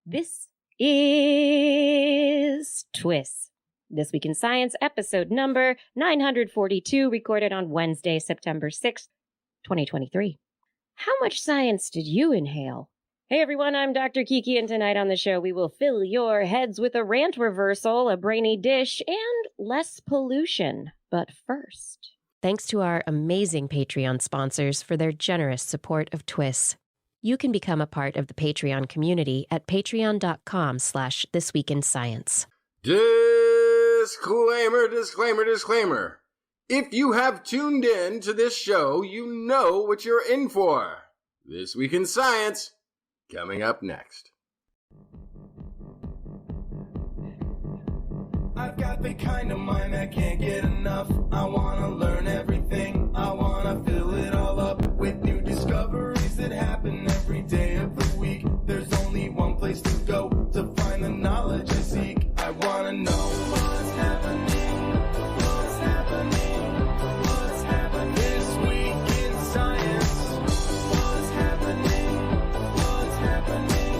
This is TWIS. This Week in Science, episode number 942, recorded on Wednesday, September 6th, 2023. How much science did you inhale? Hey everyone, I'm Dr. Kiki, and tonight on the show we will fill your heads with a rant reversal, a brainy dish, and less pollution. But first, thanks to our amazing Patreon sponsors for their generous support of TWIS. You can become a part of the Patreon community at patreon.com/thisweekinscience. Disclaimer, disclaimer, disclaimer. If you have tuned in to this show, you know what you're in for. This Week in Science, coming up next. I've got the kind of mind that can't get enough. I want to learn everything. I want to fill it all up with new discoveries that happen every day of the week. There's only one place to go to find the knowledge I seek. I want to know what's happening, what's happening, what's happening this week in science. What's happening, what's happening,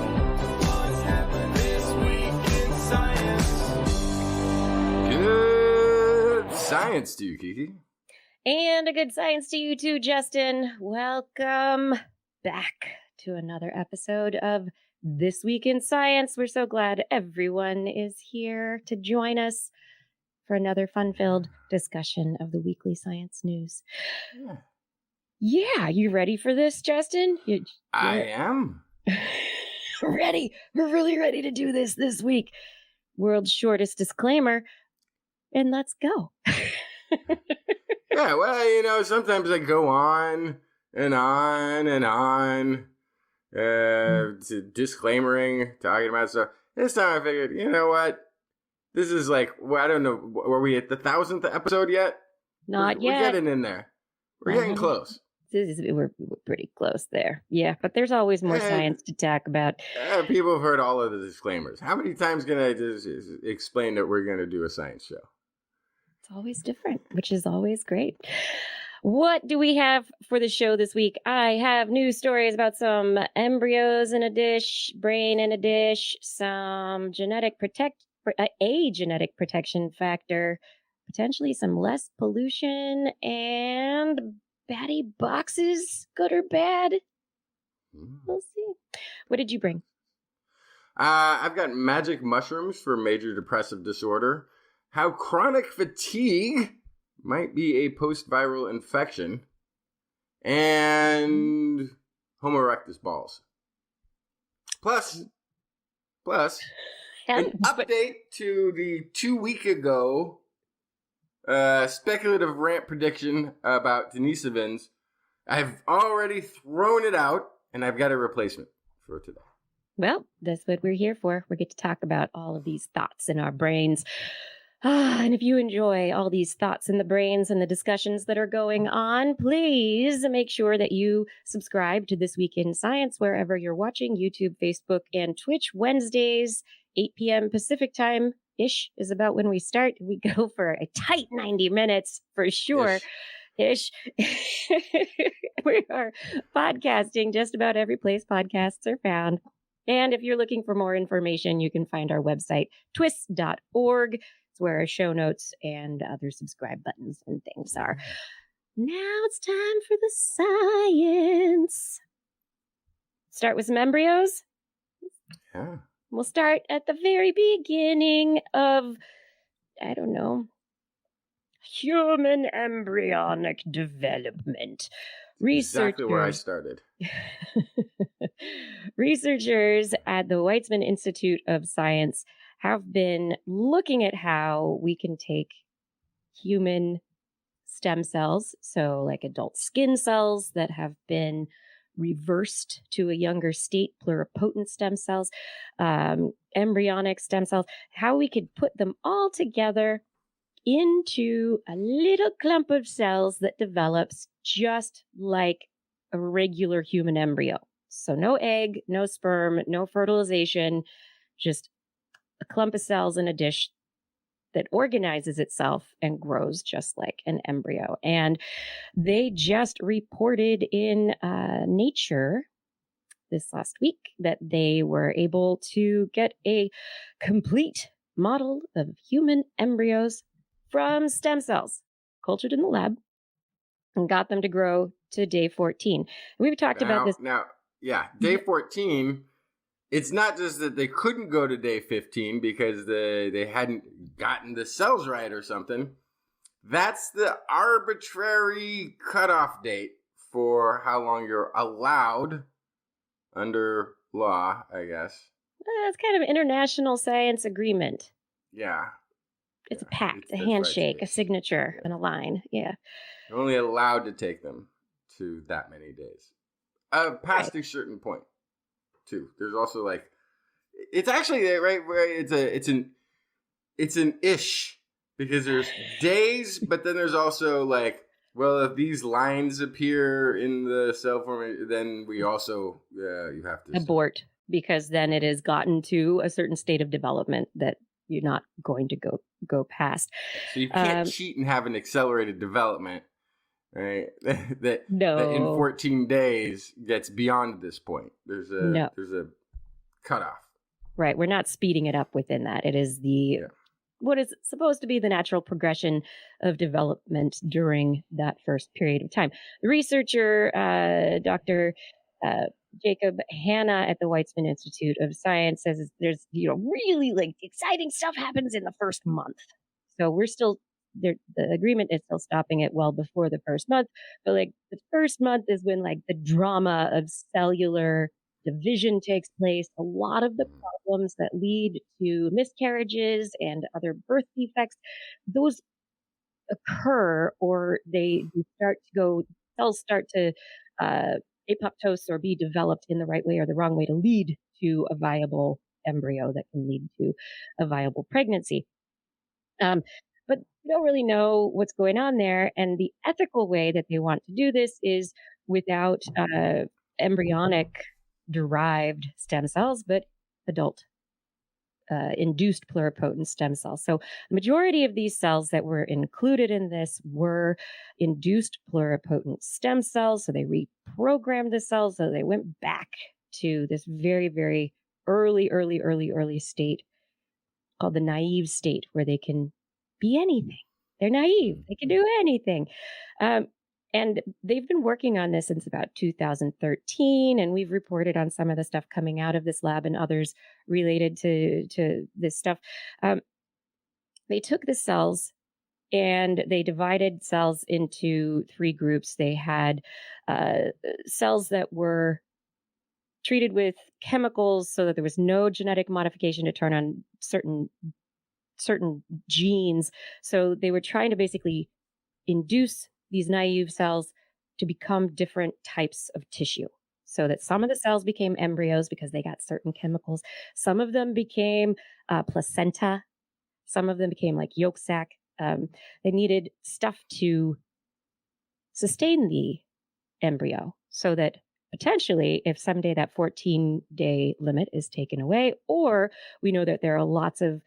what's happening this week in science. Good science to you, Kiki. And a good science to you too, Justin. Welcome back to another episode of This Week in Science. We're so glad everyone is here to join us for another fun-filled discussion of the weekly science news. Yeah, you ready for this, Justin? I am. Ready. We're really ready to do this week. World's shortest disclaimer. And let's go. Yeah, well, sometimes I go on and on and on, disclaimering, talking about stuff. This time I figured, you know what? This is like, I don't know, were we at the 1,000th episode yet? Not yet. We're getting in there. We're getting close. We're pretty close there. Yeah, but there's always more science to talk about. People have heard all of the disclaimers. How many times can I just explain that we're going to do a science show? It's always different, which is always great. What do we have for the show this week? I have news stories about some embryos in a dish, brain in a dish, some genetic protection factor, potentially some less pollution, and Batty boxes, good or bad? We'll see. What did you bring? I've got magic mushrooms for major depressive disorder. How chronic fatigue might be a post-viral infection, and Homo erectus balls. Plus, an update to the 2 week ago speculative rant prediction about Denisovans. I've already thrown it out, and I've got a replacement for today. Well, that's what we're here for. We get to talk about all of these thoughts in our brains. And if you enjoy all these thoughts in the brains and the discussions that are going on, please make sure that you subscribe to This Week in Science wherever you're watching, YouTube, Facebook, and Twitch. Wednesdays, 8 p.m. Pacific time-ish is about when we start. We go for a tight 90 minutes for sure. Ish. We are podcasting just about every place podcasts are found. And if you're looking for more information, you can find our website, twis.org. It's where our show notes and other subscribe buttons and things are. Now it's time for the science. Start with some embryos. Yeah. We'll start at the very beginning of, I don't know, human embryonic development. Exactly where I started. Researchers at the Weizmann Institute of Science have been looking at how we can take human stem cells, so like adult skin cells that have been reversed to a younger state, pluripotent stem cells, embryonic stem cells, how we could put them all together into a little clump of cells that develops just like a regular human embryo. So no egg, no sperm, no fertilization, just a clump of cells in a dish that organizes itself and grows just like an embryo. And they just reported in Nature this last week that they were able to get a complete model of human embryos from stem cells cultured in the lab and got them to grow to day 14. We've talked about this. Yeah, day 14, it's not just that they couldn't go to day 15 because they hadn't gotten the cells right or something. That's the arbitrary cutoff date for how long you're allowed under law, I guess. It's kind of an international science agreement. Yeah. It's a pact, a handshake, a signature, and a line. Yeah. You're only allowed to take them to that many days. Past a certain point, too. There's also like, it's actually right where it's an ish because there's days, but then there's also like, well, if these lines appear in the cell formation, then we also you have to abort because then it has gotten to a certain state of development that you're not going to go past. So you can't cheat and have an accelerated development, right? that in 14 days gets beyond this point. There's a cutoff. Right. We're not speeding it up within that. It is what is supposed to be the natural progression of development during that first period of time. The researcher, Dr. Jacob Hanna at the Weizmann Institute of Science says there's, really like exciting stuff happens in the first month. So we're still there. The agreement is still stopping it well before the first month. But like the first month is when like the drama of cellular division takes place. A lot of the problems that lead to miscarriages and other birth defects, those occur or cells start to apoptose or be developed in the right way or the wrong way to lead to a viable embryo that can lead to a viable pregnancy. But we don't really know what's going on there. And the ethical way that they want to do this is without embryonic derived stem cells, but adult induced pluripotent stem cells. So the majority of these cells that were included in this were induced pluripotent stem cells. So they reprogrammed the cells. So they went back to this very, very early state called the naive state where they can be anything. They're naive. They can do anything. And they've been working on this since about 2013, and we've reported on some of the stuff coming out of this lab and others related to this stuff. They took the cells and they divided cells into three groups. They had cells that were treated with chemicals so that there was no genetic modification to turn on certain genes. So they were trying to basically induce these naive cells to become different types of tissue so that some of the cells became embryos because they got certain chemicals. Some of them became placenta. Some of them became like yolk sac. They needed stuff to sustain the embryo so that potentially if someday that 14-day limit is taken away, or we know that there are lots of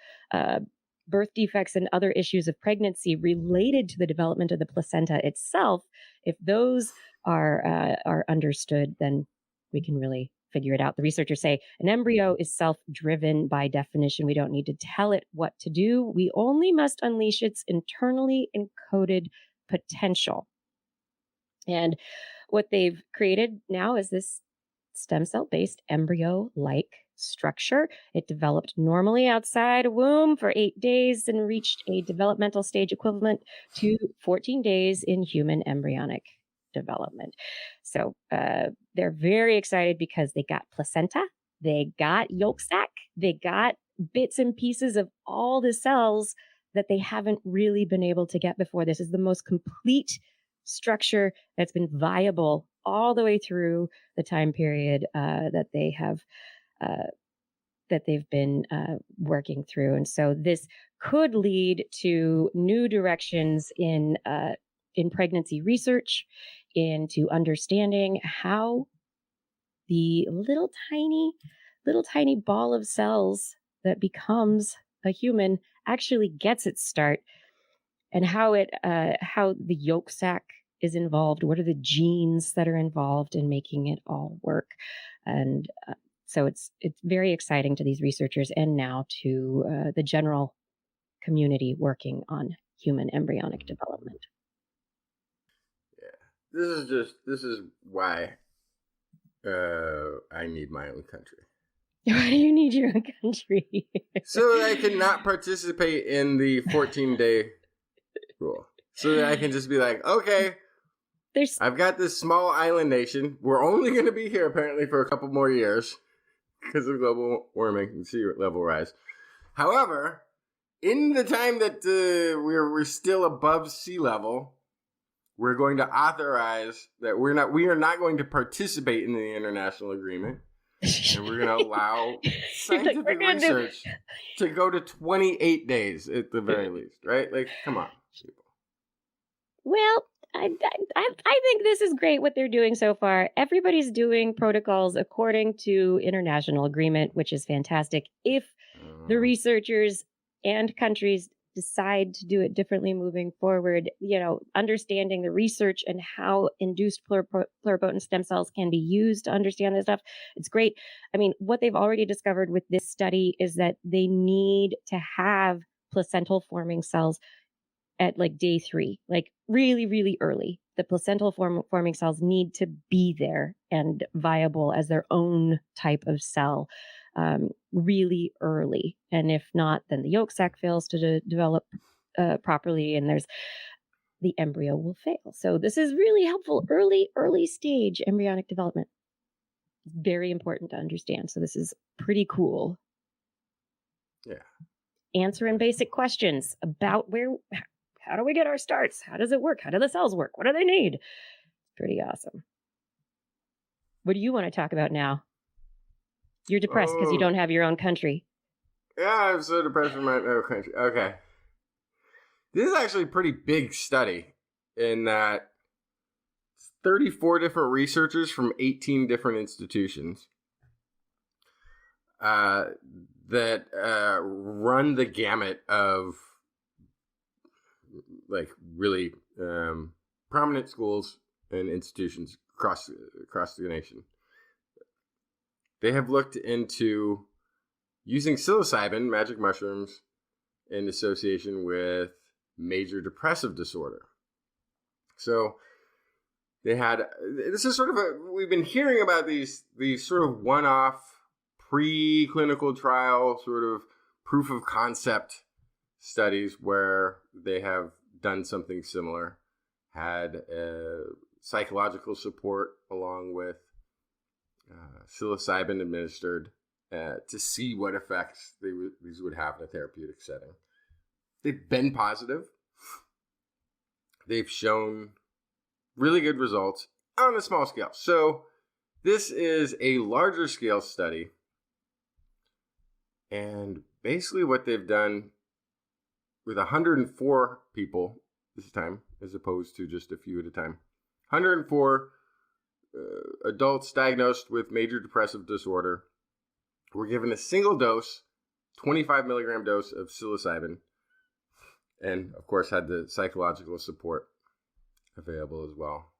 birth defects and other issues of pregnancy related to the development of the placenta itself, if those are understood, then we can really figure it out. The researchers say an embryo is self-driven by definition. We don't need to tell it what to do. We only must unleash its internally encoded potential. And what they've created now is this stem cell-based embryo-like structure. It developed normally outside a womb for 8 days and reached a developmental stage equivalent to 14 days in human embryonic development. So they're very excited because they got placenta, they got yolk sac, they got bits and pieces of all the cells that they haven't really been able to get before. This is the most complete structure that's been viable all the way through the time period that they've been working through. And so this could lead to new directions in pregnancy research, into understanding how the little tiny ball of cells that becomes a human actually gets its start, and how the yolk sac is involved? What are the genes that are involved in making it all work? And so it's very exciting to these researchers and now to the general community working on human embryonic development. Yeah, this is why I need my own country. Why do you need your own country? So that I can not participate in the 14-day rule. So that I can just be like, okay, I've got this small island nation. We're only going to be here apparently for a couple more years because of global warming and sea level rise. However, in the time that we're still above sea level, we're going to authorize that we are not going to participate in the international agreement. And we're going to allow scientific research to go to 28 days at the very least, right? Like, come on, people. Well, I think this is great what they're doing so far. Everybody's doing protocols according to international agreement, which is fantastic. If the researchers and countries decide to do it differently moving forward, understanding the research and how induced pluripotent stem cells can be used to understand this stuff, it's great. I mean, what they've already discovered with this study is that they need to have placental forming cells at like day 3, like really, really early. The placental forming cells need to be there and viable as their own type of cell really early. And if not, then the yolk sac fails to develop properly, and the embryo will fail. So this is really helpful early stage embryonic development. Very important to understand. So this is pretty cool. Yeah. Answering basic questions about how do we get our starts? How does it work? How do the cells work? What do they need? Pretty awesome. What do you want to talk about now? You're depressed because you don't have your own country. Yeah, I'm so depressed for my own country. Okay. This is actually a pretty big study in that 34 different researchers from 18 different institutions that run the gamut of like really prominent schools and institutions across the nation. They have looked into using psilocybin, magic mushrooms, in association with major depressive disorder. So they had, this is sort of we've been hearing about these sort of one-off pre-clinical trial sort of proof of concept studies where they have done something similar, had psychological support along with psilocybin administered to see what effects these would have in a therapeutic setting. They've been positive. They've shown really good results on a small scale. So this is a larger scale study. And basically what they've done with 104 people this time, as opposed to just a few at a time, 104 adults diagnosed with major depressive disorder were given a single dose, 25 milligram dose of psilocybin, and of course had the psychological support available as well.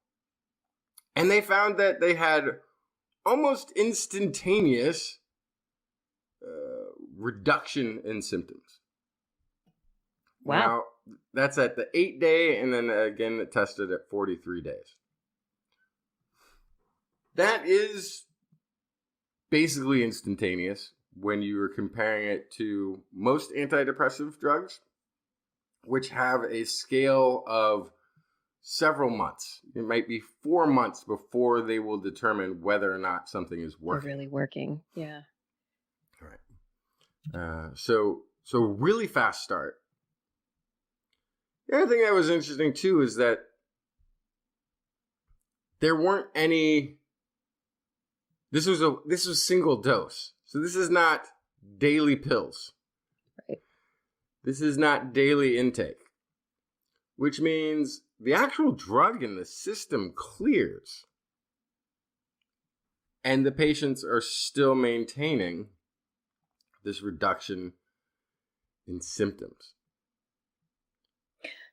And they found that they had almost instantaneous reduction in symptoms. Wow. Now, that's at the 8-day, and then again it tested at 43 days. That is basically instantaneous when you are comparing it to most antidepressive drugs, which have a scale of several months. It might be 4 months before they will determine whether or not something is working. They're really working, yeah. All right. So really fast start. The other thing that was interesting too is that there weren't any. This was single dose, so this is not daily pills. Right. This is not daily intake, which means the actual drug in the system clears, and the patients are still maintaining this reduction in symptoms.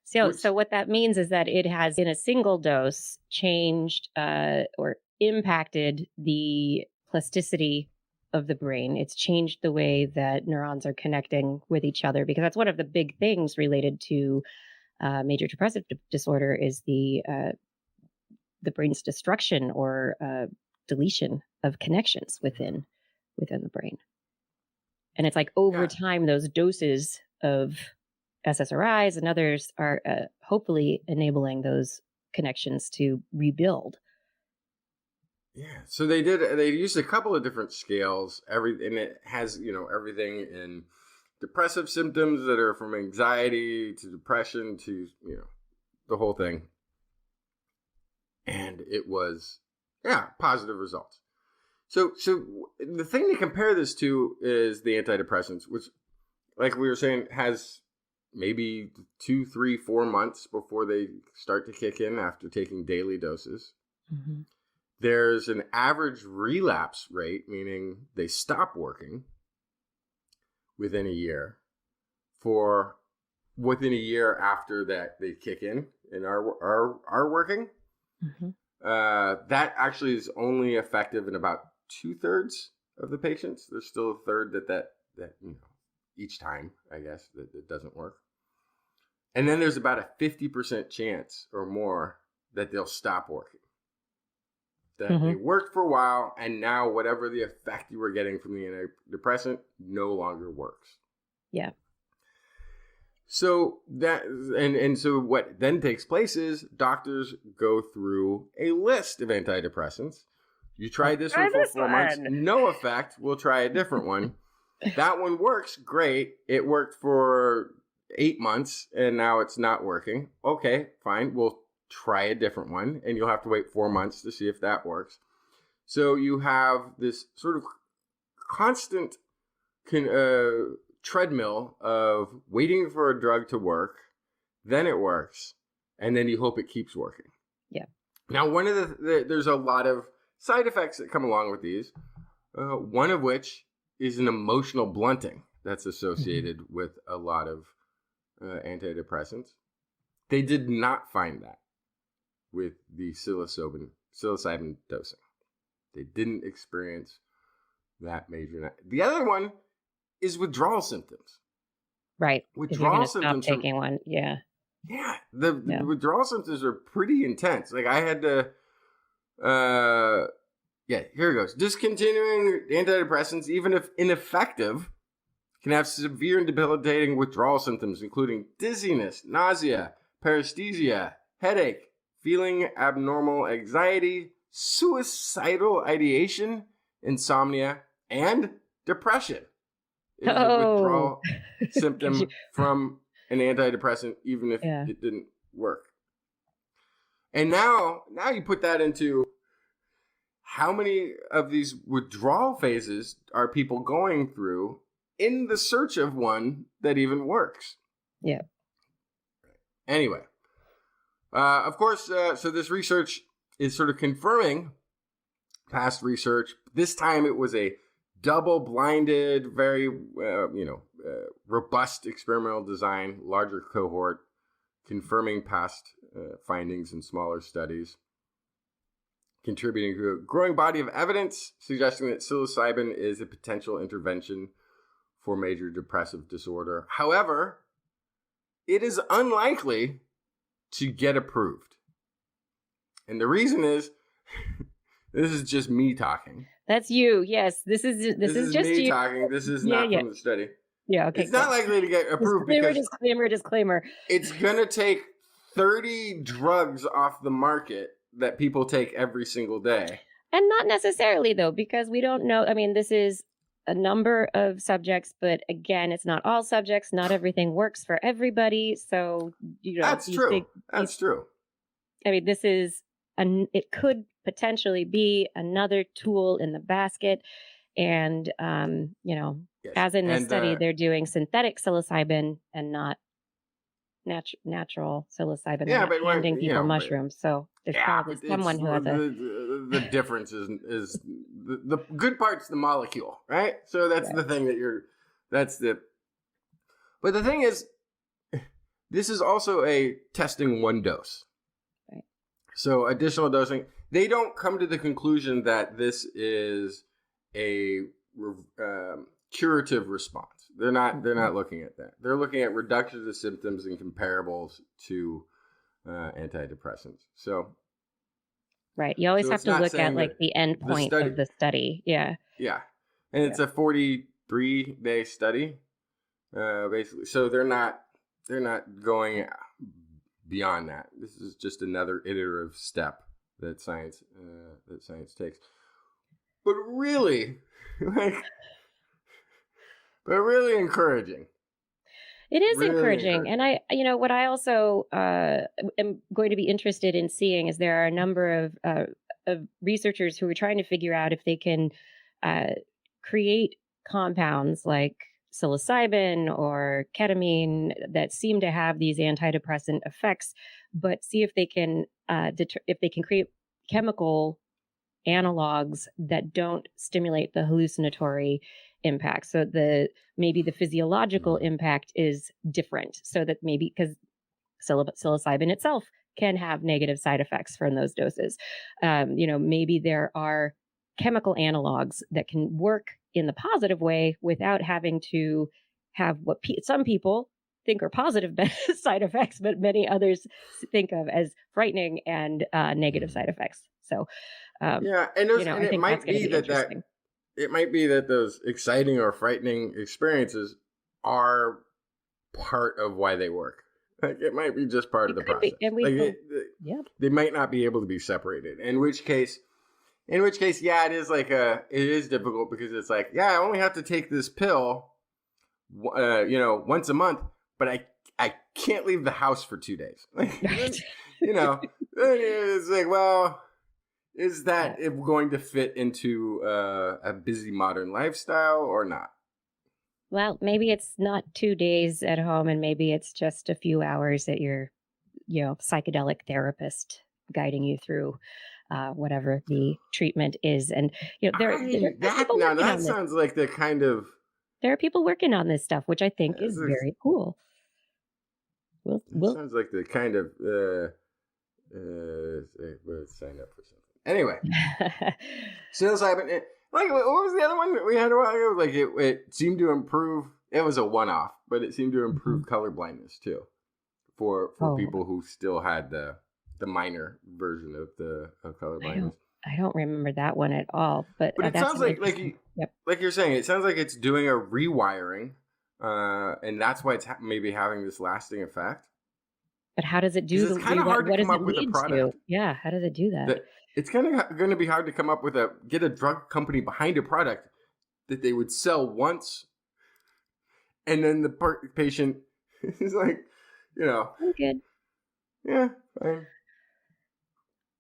So which what that means is that it has, in a single dose, changed or impacted the plasticity of the brain. It's changed the way that neurons are connecting with each other, because that's one of the big things related to major depressive disorder is the brain's destruction or deletion of connections within the brain. And it's like over yeah, time, those doses of SSRIs and others are hopefully enabling those connections to rebuild. yeah. So they used a couple of different scales. And it has everything in depressive symptoms that are from anxiety to depression to the whole thing. And it was positive results. So the thing to compare this to is the antidepressants, which, like we were saying, has maybe 2, 3, 4 months before they start to kick in after taking daily doses. Mm-hmm. There's an average relapse rate, meaning they stop working within a year. Within a year after that they kick in and are working. Mm-hmm. That actually is only effective in about 2/3 of the patients. There's still a third that each time, I guess, that it doesn't work. And then there's about a 50% chance or more that they'll stop working. That they worked for a while, and now whatever the effect you were getting from the antidepressant no longer works. Yeah. So so what then takes place is doctors go through a list of antidepressants. You tried this one for 4 months, no effect. We'll try a different one. That one works great. It worked for 8 months, and now it's not working. Okay, fine. We'll try a different one, and you'll have to wait 4 months to see if that works. So you have this sort of constant treadmill of waiting for a drug to work, then it works, and then you hope it keeps working. Yeah. Now, one of there's a lot of side effects that come along with these. One of which is an emotional blunting that's associated with a lot of antidepressants. They did not find that with the psilocybin dosing. They didn't experience that major. The other one is withdrawal symptoms. Right. Withdrawal symptoms. Stop taking one. Yeah. Yeah. The withdrawal symptoms are pretty intense. Like I had to, here it goes. Discontinuing antidepressants, even if ineffective, can have severe and debilitating withdrawal symptoms, including dizziness, nausea, paresthesia, headache, feeling abnormal anxiety, suicidal ideation, insomnia, and depression. Is a withdrawal symptom from an antidepressant, even if it didn't work. And now you put that into how many of these withdrawal phases are people going through in the search of one that even works. Yeah. Anyway, of course, so this research is sort of confirming past research. This time it was a double-blinded, very, robust experimental design, larger cohort, confirming past findings in smaller studies, contributing to a growing body of evidence suggesting that psilocybin is a potential intervention for major depressive disorder. However, it is unlikely to get approved. And the reason is, this is just me talking. That's you. Yes, this is just me you talking. This is not from the study. Yeah, okay. It's not likely to get approved Disclaimer. It's going to take 30 drugs off the market that people take every single day. And not necessarily, though, because we don't know. I mean, this is a number of subjects, but again, it's not all subjects. Not everything works for everybody. So, That's true. That's true. I mean, this is, it could potentially be another tool in the basket. And, Yes. as in this study, they're doing synthetic psilocybin and not natural psilocybin. Yeah, they're but handing people mushrooms. So there's probably someone who has the difference is the good part's the molecule, right? So that's the thing but the thing is, this is also a testing one dose. Right. So additional dosing, they don't come to the conclusion that this is a curative response. They're not looking at that. They're looking at reductions of symptoms and comparables to antidepressants. So right. You always So have it's to not look saying at like that the end the point study- of the study. Yeah. yeah, and it's a 43-day study, basically. So they're not going beyond that. This is just another iterative step that science takes. But really, really encouraging. It is Really encouraging. And what I also am going to be interested in seeing is there are a number of researchers who are trying to figure out if they can create compounds like psilocybin or ketamine that seem to have these antidepressant effects, but see if they can if they can create chemical analogs that don't stimulate the hallucinatory impact. So maybe the physiological impact is different. So that maybe because psilocybin itself can have negative side effects from those doses. Maybe there are chemical analogs that can work in the positive way without having to have what some people think are positive side effects, but many others think of as frightening and negative side effects. So, And I it think might that's going to be be interesting. it might be that those exciting or frightening experiences are part of why they work. Like it might be just part of the It could be, process. and yeah, They might not be able to be separated. In which case, yeah, it is difficult because it's like, yeah, I only have to take this pill, once a month, but I can't leave the house for 2 days. right. It's like, well, is that going to fit into a busy modern lifestyle or not? Well, maybe it's not 2 days at home, and maybe it's just a few hours that your, psychedelic therapist guiding you through whatever the treatment is. And there are people working on this. Sounds like the kind of There are people working on this stuff, which I think is very cool. sounds like the kind of we'll sign up for something. Anyway, psilocybin. Like, what was the other one that we had a while ago? Like, it seemed to improve. It was a one-off, but it seemed to improve color blindness too, for people who still had the minor version of color blindness. I don't remember that one at all. But it sounds like you're saying, it sounds like it's doing a rewiring, and that's why it's maybe having this lasting effect. But how does it do? It's kind of hard to come up with a product. Yeah, how does it do that? It's kind of going to be hard to come up with get a drug company behind a product that they would sell once, and then the patient is like, I'm good. Yeah, fine.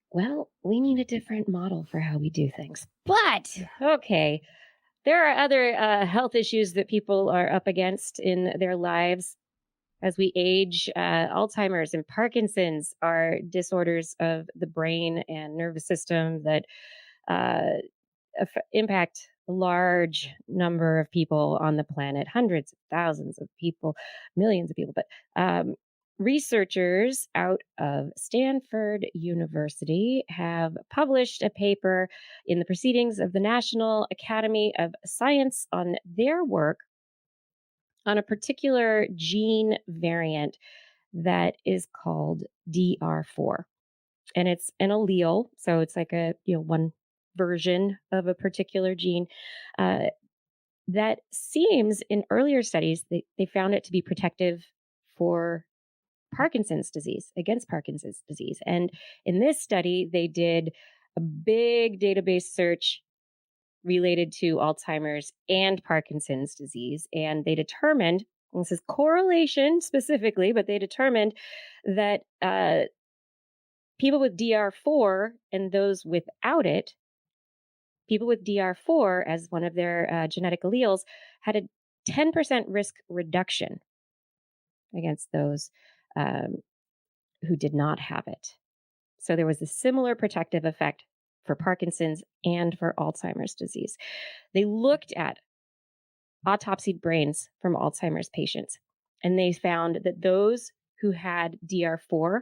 Well, we need a different model for how we do things. But okay, there are other health issues that people are up against in their lives. As we age, Alzheimer's and Parkinson's are disorders of the brain and nervous system that impact a large number of people on the planet, hundreds of thousands of people, millions of people. But researchers out of Stanford University have published a paper in the Proceedings of the National Academy of Science on their work on a particular gene variant that is called DR4. And it's an allele, so it's like a one version of a particular gene that seems in earlier studies they found it to be protective for Parkinson's disease, against Parkinson's disease. And in this study, they did a big database search related to Alzheimer's and Parkinson's disease. And they determined, and this is correlation specifically, but they determined that people with DR4 and those without it, people with DR4 as one of their genetic alleles, had a 10% risk reduction against those who did not have it. So there was a similar protective effect for Parkinson's and for Alzheimer's disease. They looked at autopsied brains from Alzheimer's patients, and they found that those who had DR4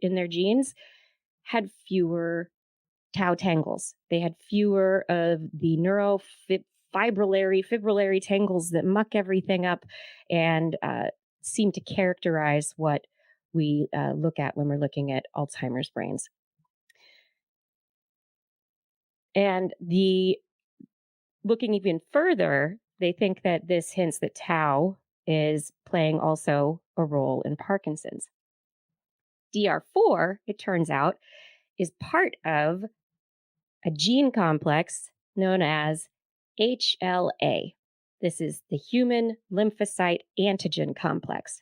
in their genes had fewer tau tangles. They had fewer of the fibrillary tangles that muck everything up and seem to characterize what we look at when we're looking at Alzheimer's brains. And looking even further, they think that this hints that tau is playing also a role in Parkinson's. DR4, it turns out, is part of a gene complex known as HLA. This is the human lymphocyte antigen complex.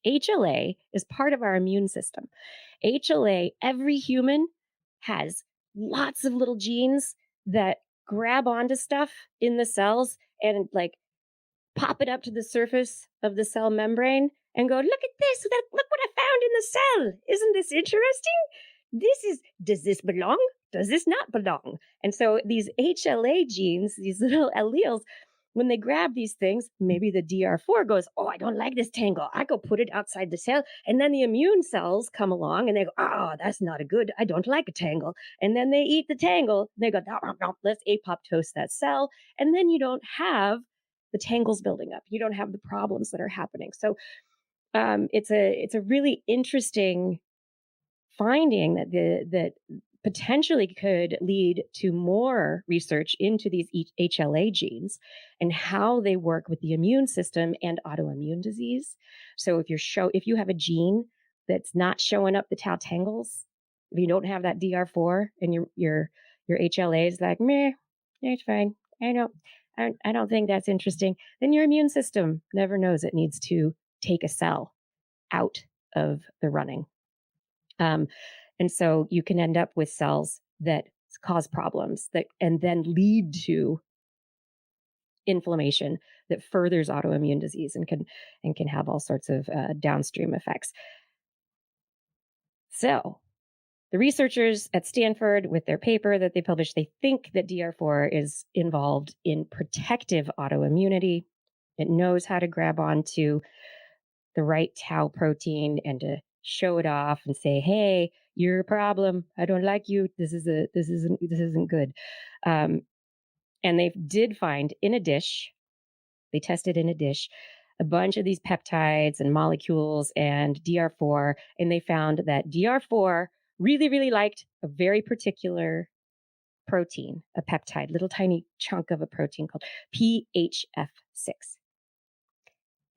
HLA is part of our immune system. HLA, every human has lots of little genes that grab onto stuff in the cells and like pop it up to the surface of the cell membrane and go, look at this, look what I found in the cell. Isn't this interesting? Does this belong? Does this not belong? And so these HLA genes, these little alleles, when they grab these things, maybe the DR4 goes, oh, I don't like this tangle. I go put it outside the cell. And then the immune cells come along and they go, oh, that's not a good, I don't like a tangle. And then they eat the tangle. They go, no, let's apoptose that cell. And then you don't have the tangles building up. You don't have the problems that are happening. So it's a really interesting finding that potentially could lead to more research into these HLA genes and how they work with the immune system and autoimmune disease. So if you have a gene that's not showing up the tau tangles, if you don't have that DR4 and your HLA is like, meh, it's fine. I don't think that's interesting. Then your immune system never knows it needs to take a cell out of the running. And so you can end up with cells that cause problems and then lead to inflammation that furthers autoimmune disease and can have all sorts of downstream effects. So the researchers at Stanford, with their paper that they published, they think that DR4 is involved in protective autoimmunity. It knows how to grab onto the right tau protein and to show it off and say, hey, you're a problem. I don't like you. This isn't good. And they did find in a dish, they tested in a dish, a bunch of these peptides and molecules and DR4, and they found that DR4 really, really liked a very particular protein, a peptide, little tiny chunk of a protein called PHF6.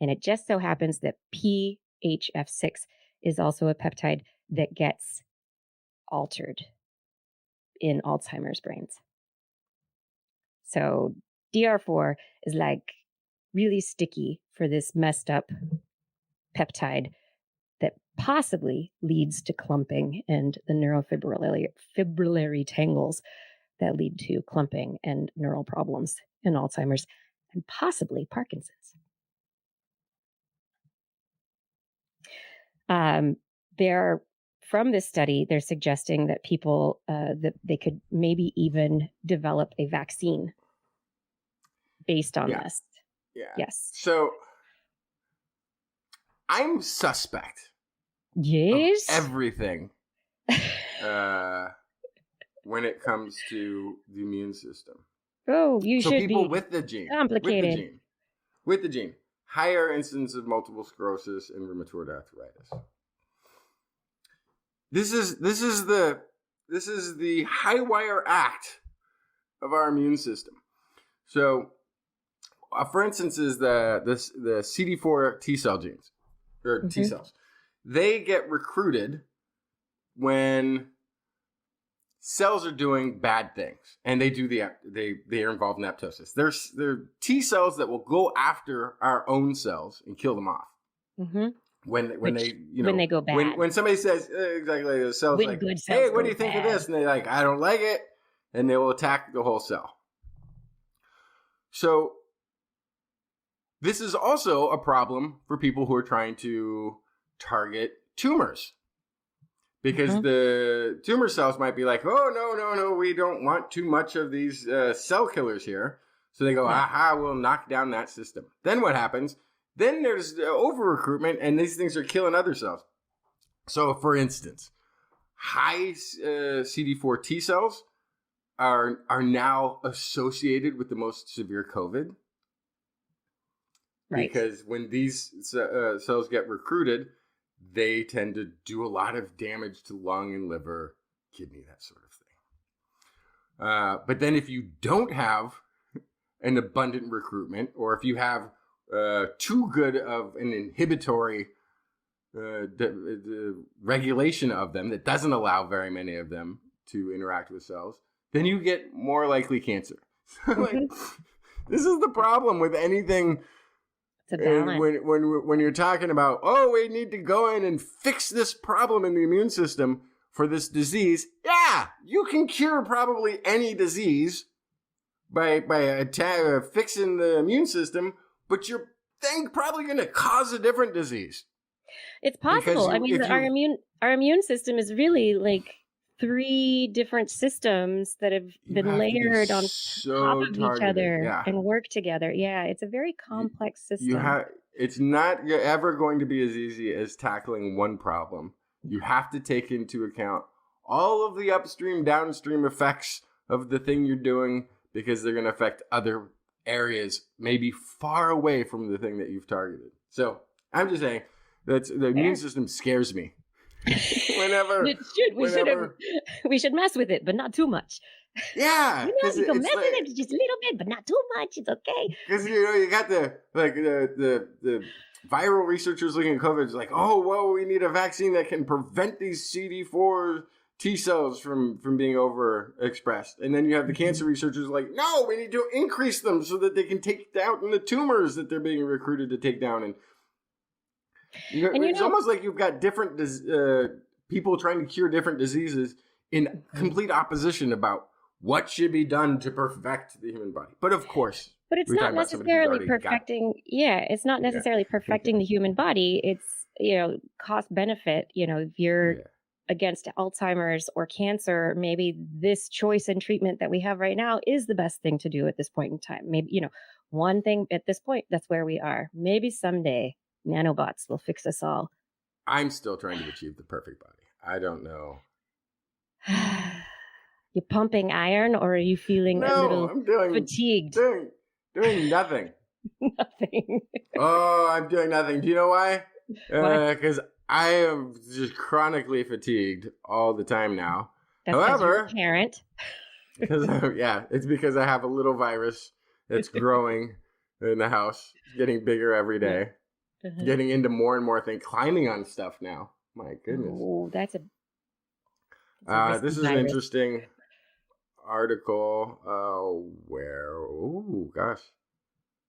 And it just so happens that PHF6 is also a peptide that gets altered in Alzheimer's brains. So DR4 is like really sticky for this messed up peptide that possibly leads to clumping and the neurofibrillary tangles that lead to clumping and neural problems in Alzheimer's and possibly Parkinson's. From this study, they're suggesting that people that they could maybe even develop a vaccine based on this. Yeah. Yes. So I'm suspect. Yes. Of everything. When it comes to the immune system. Oh, you should be. So people with the gene. Complicated. With the gene. Higher incidence of multiple sclerosis and rheumatoid arthritis. This is the high wire act of our immune system. So, for instance, is the CD4 T cell genes or T cells. They get recruited when cells are doing bad things, and they are involved in apoptosis. They're T cells that will go after our own cells and kill them off. Mm-hmm. When they go bad. When somebody says exactly, the cell's when like, hey, what do you think of this? And they're like, I don't like it, and they will attack the whole cell. So this is also a problem for people who are trying to target tumors. Because the tumor cells might be like, oh, no, we don't want too much of these cell killers here. So they go, aha, we'll knock down that system. Then what happens Then there's over recruitment, and these things are killing other cells. So, for instance, high CD4 T cells are now associated with the most severe COVID. Right. Because when these cells get recruited, they tend to do a lot of damage to lung and liver, kidney, that sort of thing. But then if you don't have an abundant recruitment, or if you have too good of an inhibitory regulation of them that doesn't allow very many of them to interact with cells, then you get more likely cancer. This is the problem with anything. It's a balance. When you're talking about, oh, we need to go in and fix this problem in the immune system for this disease. Yeah, you can cure probably any disease by fixing the immune system, but you're probably going to cause a different disease. It's possible. Our immune system is really like 3 different systems that have been layered on top of each other and work together. Yeah, it's a very complex system. It's not ever going to be as easy as tackling one problem. You have to take into account all of the upstream, downstream effects of the thing you're doing, because they're going to affect other areas, maybe far away from the thing that you've targeted. So I'm just saying that the immune system scares me. We should mess with it, but not too much. Yeah, you can mess with it just a little bit, but not too much. It's okay. Because you got the viral researchers looking at COVID. It's like, oh, well, we need a vaccine that can prevent these CD4 T cells from being overexpressed. And then you have the cancer researchers like, no, we need to increase them so that they can take down the tumors that they're being recruited to take down. And it's almost like you've got different people trying to cure different diseases in complete opposition about what should be done to perfect the human body. But of course, but it's not necessarily perfecting. It's not necessarily perfecting the human body. It's cost benefit. If you're against Alzheimer's or cancer, maybe this choice and treatment that we have right now is the best thing to do at this point in time. Maybe one thing at this point. That's where we are. Maybe someday nanobots will fix us all. I'm still trying to achieve the perfect body. I don't know. You pumping iron, or are you feeling a little fatigued? Doing nothing. Nothing. Oh, I'm doing nothing. Do you know why? Because I am just chronically fatigued all the time now. That's however, you're a parent. It's because I have a little virus that's growing in the house, getting bigger every day. Getting into more and more things, climbing on stuff now. My goodness. Oh, that's this is an interesting article. Oh gosh.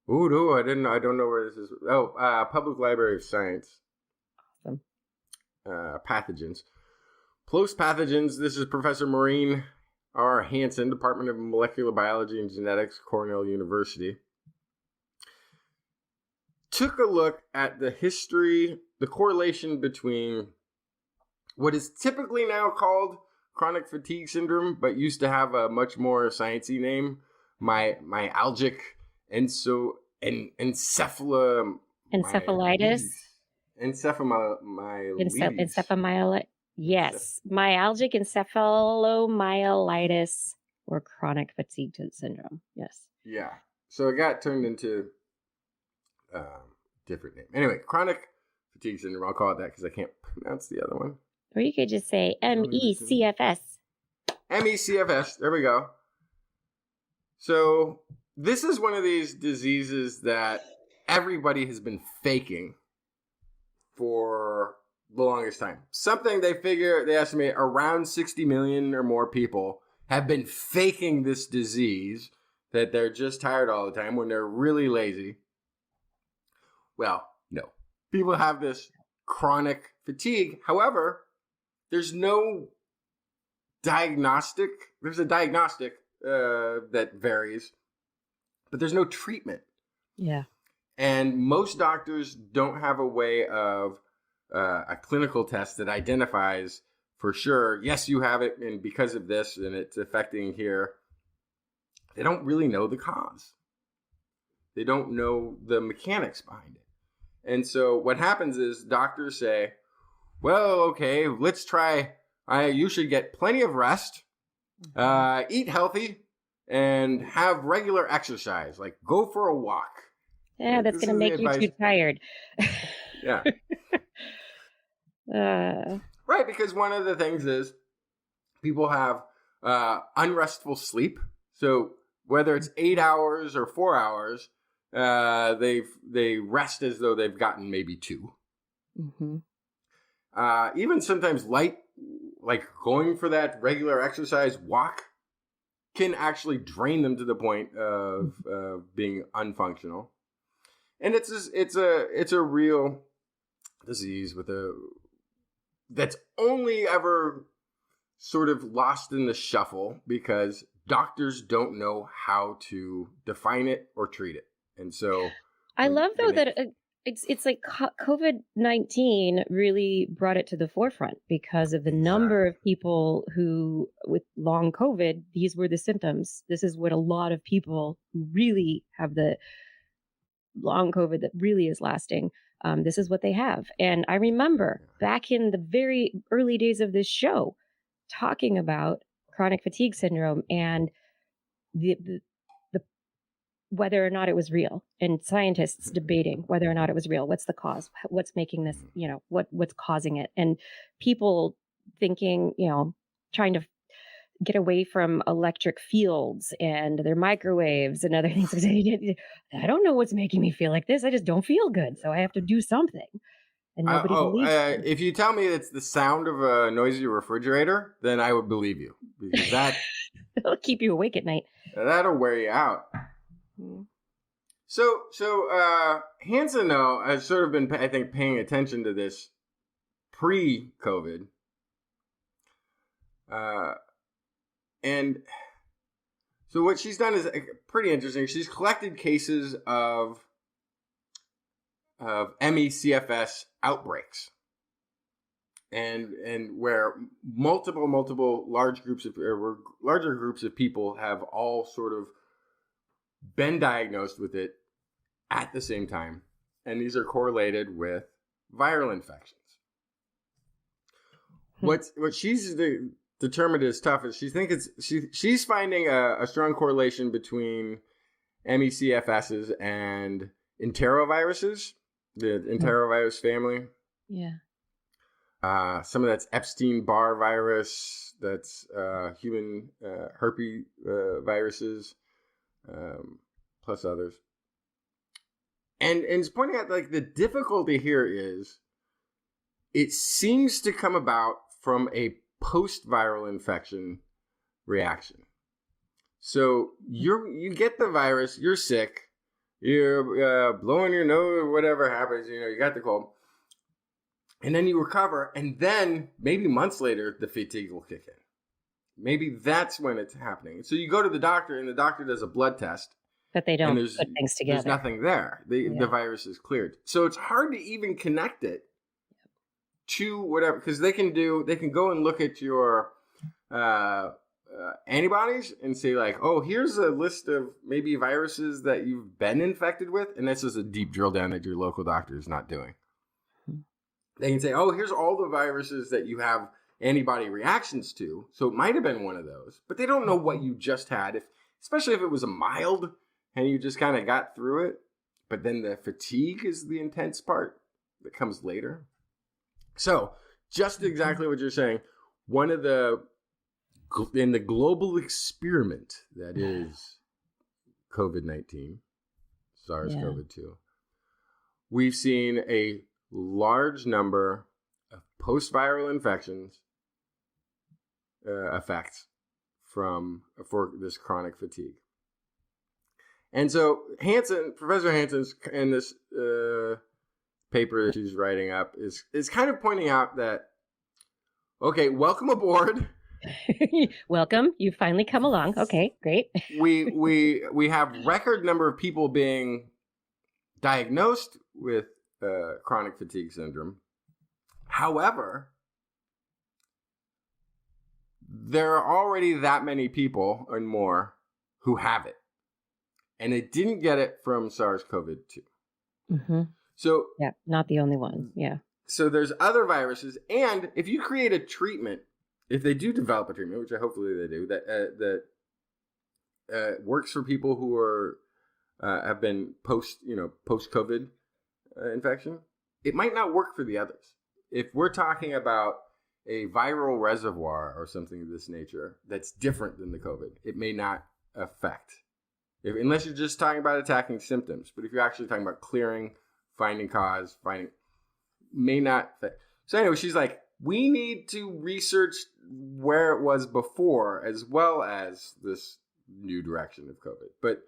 I don't know where this is. Public Library of Science. Awesome. Pathogens. Close pathogens. This is Professor Maureen R. Hansen, Department of Molecular Biology and Genetics, Cornell University. Took a look at the history, the correlation between what is typically now called chronic fatigue syndrome, but used to have a much more sciencey name, myalgic encephalitis. Yes, myalgic encephalomyelitis or chronic fatigue syndrome. Yes. Yeah. So it got turned into different name. Anyway, chronic fatigue syndrome. I'll call it that because I can't pronounce the other one. Or you could just say MECFS. MECFS. There we go. So this is one of these diseases that everybody has been faking for the longest time. Something they estimate around 60 million or more people have been faking this disease, that they're just tired all the time when they're really lazy. Well, no. People have this chronic fatigue. However, there's no diagnostic. There's a diagnostic that varies, but there's no treatment. Yeah. And most doctors don't have a way of a clinical test that identifies for sure, yes, you have it, and because of this, and it's affecting here. They don't really know the cause. They don't know the mechanics behind it. And so what happens is doctors say, well, okay, let's try. You should get plenty of rest, eat healthy, and have regular exercise, like go for a walk. Yeah, that's This going to is the make you advice. too tired. Yeah. Right, because one of the things is people have unrestful sleep. So whether it's 8 hours or 4 hours, they rest as though they've gotten maybe 2. Mm-hmm. Even sometimes light, like going for that regular exercise walk, can actually drain them to the point of being unfunctional. And it's a real disease that's only ever sort of lost in the shuffle because doctors don't know how to define it or treat it. And so I love though that it's like COVID-19 really brought it to the forefront because of the number of people who with long COVID, these were the symptoms. This is what a lot of people who really have the long COVID that really is lasting. This is what they have. And I remember back in the very early days of this show talking about chronic fatigue syndrome and the whether or not it was real, and scientists debating whether or not it was real. What's the cause? What's making this, what's causing it? And people thinking, trying to get away from electric fields and their microwaves and other things. I don't know what's making me feel like this. I just don't feel good. So I have to do something. And nobody believes me. If you tell me it's the sound of a noisy refrigerator, then I would believe you. Because it'll keep you awake at night. That'll wear you out. So Hansen, though, has sort of been, I think, paying attention to this pre-COVID. And so what she's done is pretty interesting. She's collected cases of ME/CFS outbreaks, and where multiple larger groups of people have all sort of been diagnosed with it at the same time, and these are correlated with viral infections. What she's determined is tough is she's finding a strong correlation between ME/CFSs and enteroviruses, the enterovirus family. Yeah. Some of that's Epstein-Barr virus, that's human herpes viruses, plus others. And it's pointing out, like, the difficulty here is it seems to come about from a post-viral infection reaction. So you get the virus, you're sick, you're blowing your nose or whatever happens, you got the cold, and then you recover, and then maybe months later the fatigue will kick in. Maybe that's when it's happening. So you go to the doctor, and the doctor does a blood test, but they don't put things together. There's nothing there. The virus is cleared. So it's hard to even connect it to whatever, because they can go and look at your antibodies and say, like, oh, here's a list of maybe viruses that you've been infected with, and this is a deep drill down that your local doctor is not doing. They can say, oh, here's all the viruses that you have antibody reactions to, so it might have been one of those, but they don't know what you just had, especially if it was a mild and you just kind of got through it. But then the fatigue is the intense part that comes later. So just exactly what you're saying, in the global experiment that is COVID-19, SARS-CoV-2, we've seen a large number of post-viral infections effects for this chronic fatigue. And so Professor Hansen's in this paper that she's writing up is kind of pointing out that, okay, welcome aboard. Welcome. You finally come along. Okay, great. we have record number of people being diagnosed with chronic fatigue syndrome. However, there are already that many people and more who have it. And they didn't get it from SARS-CoV-2. Mm-hmm. So Yeah, not the only one. Yeah. so there's other viruses, and if you create a treatment, if they do develop a treatment, which hopefully they do, that works for people who are have been post COVID infection, it might not work for the others. If we're talking about a viral reservoir or something of this nature that's different than the COVID, it may not affect. Unless you're just talking about attacking symptoms. But if you're actually talking about clearing, finding cause, may not affect. So anyway, she's like, we need to research where it was before as well as this new direction of COVID. But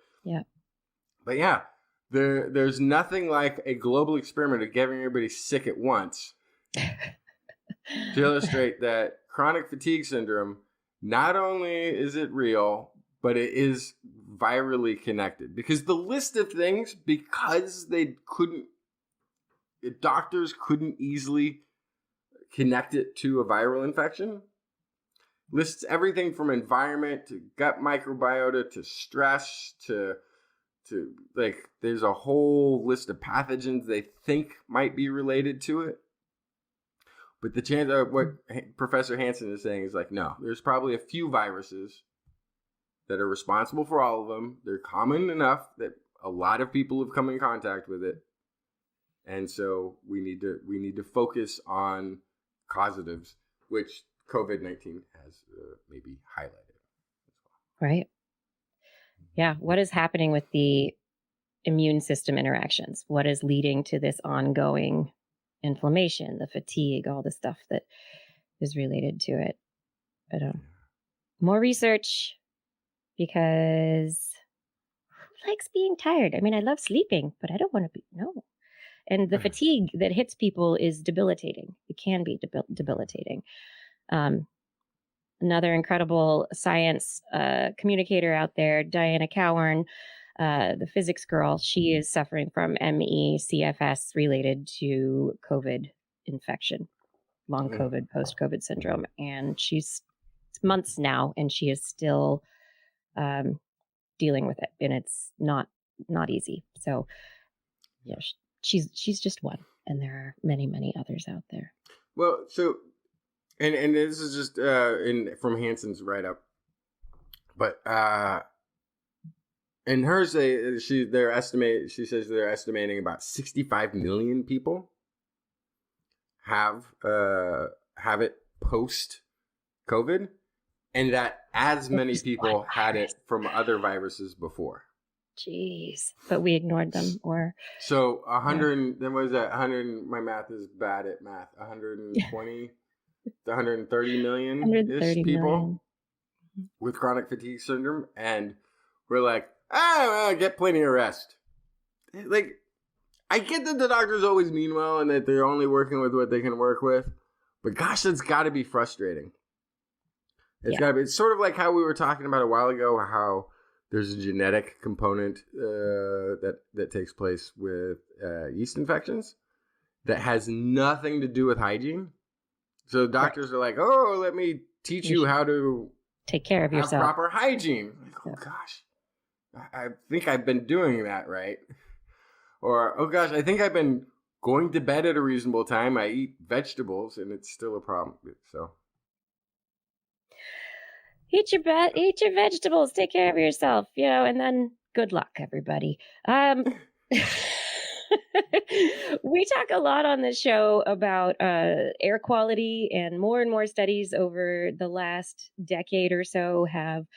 yeah, there's nothing like a global experiment of getting everybody sick at once to illustrate that chronic fatigue syndrome, not only is it real, but it is virally connected. Because the list of things, because doctors couldn't easily connect it to a viral infection, lists everything from environment to gut microbiota to stress to like, there's a whole list of pathogens they think might be related to it. But the chance of what Professor Hansen is saying is like, no, there's probably a few viruses that are responsible for all of them. They're common enough that a lot of people have come in contact with it. And so we need to focus on causatives, which COVID-19 has maybe highlighted as well. Right. Yeah. What is happening with the immune system interactions? What is leading to this ongoing inflammation, the fatigue, all the stuff that is related to it? I don't know. More research, because who likes being tired? I mean, I love sleeping, but I don't want to be, no. And the fatigue that hits people is debilitating. It can be debilitating. Another incredible science communicator out there, Diana Cowern, the physics girl, she is suffering from ME/CFS related to COVID infection, long COVID, post-COVID syndrome. And it's months now, and she is still dealing with it. And it's not easy. So, yeah, she's just one. And there are many, many others out there. Well, so... And this is just from Hansen's write-up, but in hers, she says they're estimating about 65 million people have it post COVID, and that as many people had it from other viruses before. Jeez, but we ignored them, or so 100. Then what is that? 100. My math is bad at math. 120. 130 million-ish people with chronic fatigue syndrome, and we're like, get plenty of rest. Like, I get that the doctors always mean well and that they're only working with what they can work with, but gosh, that's got to be frustrating. It's sort of like how we were talking about a while ago, how there's a genetic component that takes place with yeast infections that has nothing to do with hygiene. So doctors are like, oh, let me teach you how to take care of yourself. Have proper hygiene. Like, oh, gosh, I think I've been doing that right. Or, oh, gosh, I think I've been going to bed at a reasonable time. I eat vegetables, and it's still a problem. So eat your vegetables. Take care of yourself, and then good luck, everybody. We talk a lot on this show about air quality, and more studies over the last decade or so have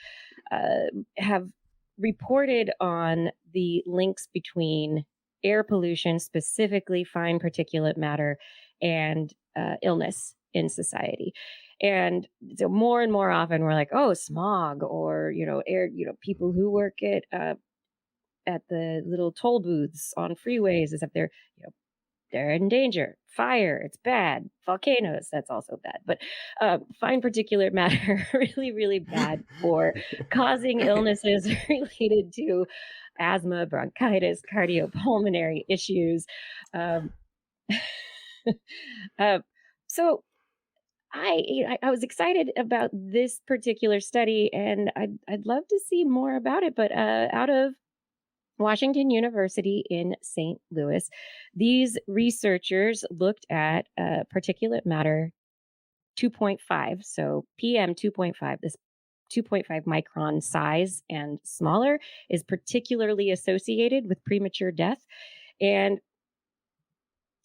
reported on the links between air pollution, specifically fine particulate matter, and illness in society. And so more and more often we're like, oh, smog, or air, people who work at the little toll booths on freeways, as if they're in danger. Fire, it's bad. Volcanoes, that's also bad. But fine particulate matter, really, really bad for causing illnesses related to asthma, bronchitis, cardiopulmonary issues. So I was excited about this particular study, and I'd love to see more about it. But out of Washington University in St. Louis. These researchers looked at particulate matter 2.5, so PM 2.5. This 2.5 micron size and smaller is particularly associated with premature death. And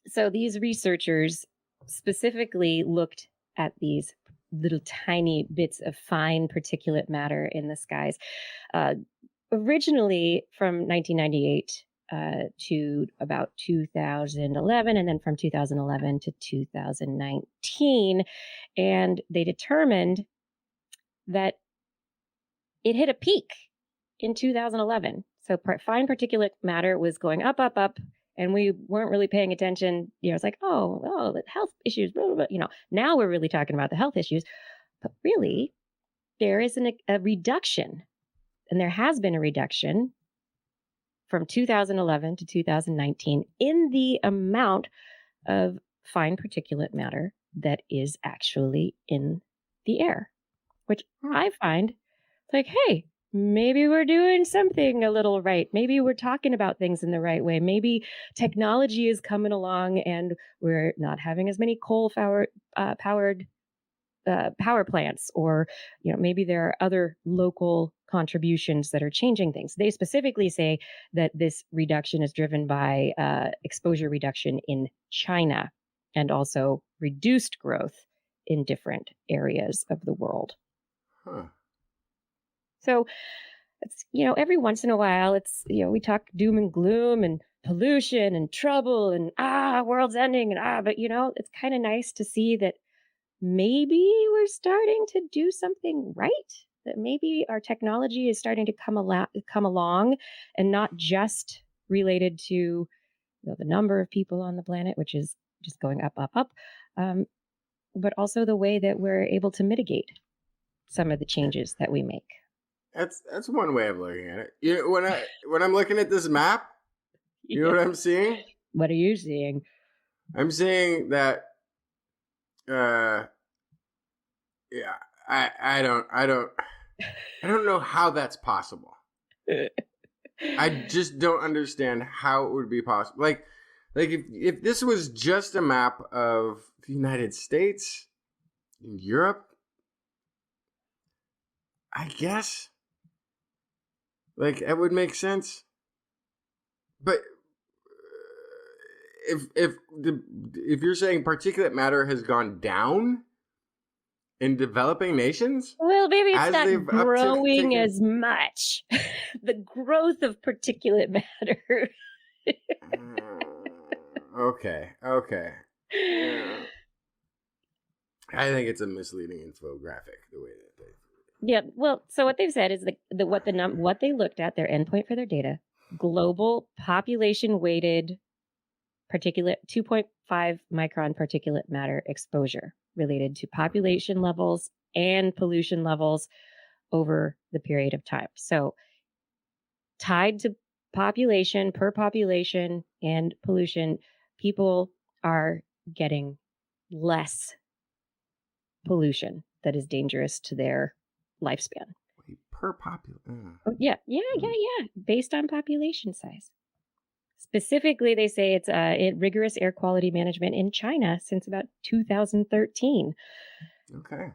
so these researchers specifically looked at these little tiny bits of fine particulate matter in the skies. Uh, Originally from 1998 to about 2011, and then from 2011 to 2019. And they determined that it hit a peak in 2011. So fine particulate matter was going up, up, up, and we weren't really paying attention. It's like, the health issues, blah, blah, blah. Now we're really talking about the health issues. But really, there is a reduction, and there has been a reduction from 2011 to 2019 in the amount of fine particulate matter that is actually in the air, which I find like, hey, maybe we're doing something a little right. Maybe we're talking about things in the right way. Maybe technology is coming along and we're not having as many coal-powered power plants, or maybe there are other local contributions that are changing things. They specifically say that this reduction is driven by exposure reduction in China and also reduced growth in different areas of the world. Huh. So it's, every once in a while, it's, we talk doom and gloom and pollution and trouble and world's ending and but it's kind of nice to see that maybe we're starting to do something right, that maybe our technology is starting to come along and not just related to the number of people on the planet, which is just going up, up, up, but also the way that we're able to mitigate some of the changes that we make. That's one way of looking at it. When I'm looking at this map, you know what I'm seeing? What are you seeing? I'm seeing that. I don't know how that's possible. I just don't understand how it would be possible. Like if this was just a map of the United States and Europe, I guess, like, it would make sense. But if you're saying particulate matter has gone down in developing nations, well, maybe it's not growing as much. The growth of particulate matter. Okay. Yeah. I think it's a misleading infographic the way that they. Yeah, well, so what they've said is what they looked at, their endpoint for their data, global population weighted particulate 2.5 micron particulate matter exposure related to population levels and pollution levels over the period of time. So tied to population, per population, and pollution, people are getting less pollution that is dangerous to their lifespan. Per population? Yeah. Based on population size. Specifically, they say it's rigorous air quality management in China since about 2013. Okay.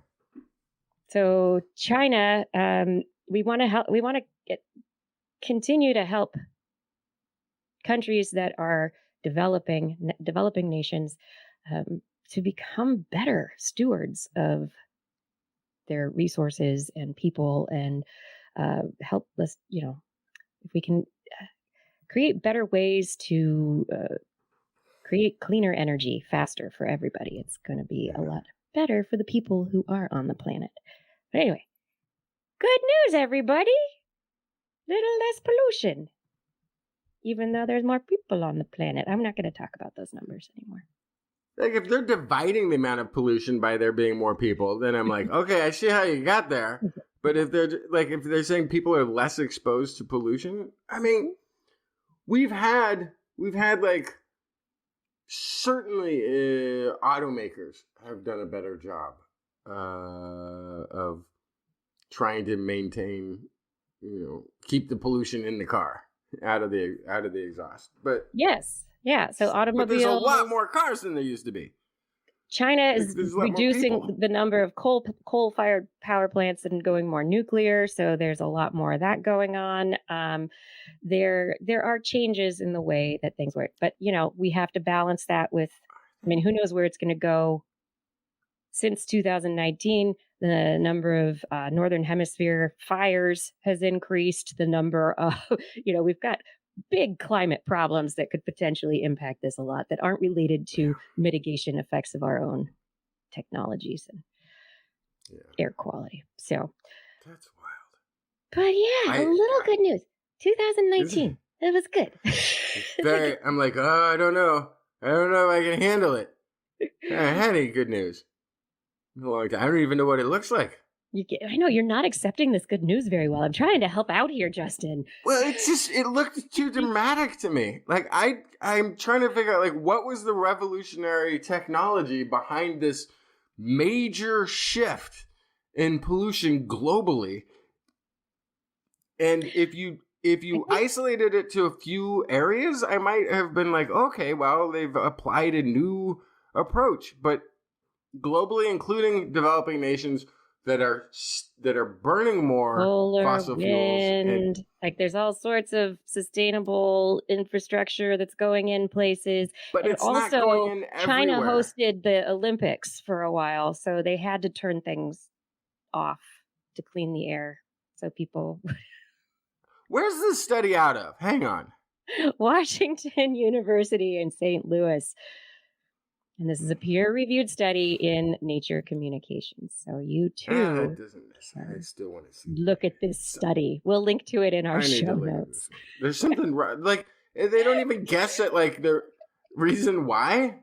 So China, we want to help. We want to continue to help countries that are developing nations to become better stewards of their resources and people, and help us. If we can create better ways to create cleaner energy faster for everybody, it's going to be a lot better for the people who are on the planet. But anyway, good news, everybody. Little less pollution. Even though there's more people on the planet. I'm not going to talk about those numbers anymore. Like, if they're dividing the amount of pollution by there being more people, then I'm like, okay, I see how you got there. But if they're saying people are less exposed to pollution, I mean, we've had like, certainly automakers have done a better job of trying to maintain, keep the pollution in the car. out of the exhaust. But Yes. Yeah. So there's a lot automobiles. more cars than there used to be. China is There's a lot more reducing people. the number of coal-fired power plants and going more nuclear. So there's a lot more of that going on. There are changes in the way that things work, but we have to balance that with. I mean, who knows where it's going to go? Since 2019, the number of northern hemisphere fires has increased. The number of we've got big climate problems that could potentially impact this a lot that aren't related to mitigation effects of our own technologies and air quality. So That's wild. but yeah, a little good news. 2019. It was good. I'm like, I don't know if I can handle it. I had any good news. I don't even know what it looks like. I know you're not accepting this good news very well. I'm trying to help out here, Justin. Well, it looked too dramatic to me. Like I'm trying to figure out like what was the revolutionary technology behind this major shift in pollution globally. And if you isolated it to a few areas, I might have been like, okay, well, they've applied a new approach, but globally, including developing nations that are burning more solar, fossil wind, fuels. Like there's all sorts of sustainable infrastructure that's going in places. But and it's also, not going in China everywhere. hosted the Olympics for a while, so they had to turn things off to clean the air. So people. Where's this study out of? Hang on. Washington University in St. Louis. And this is a peer-reviewed study in Nature Communications. So you too I still want to see. Look at this study. We'll link to it in our show notes. There's something like they don't even guess at like the reason why.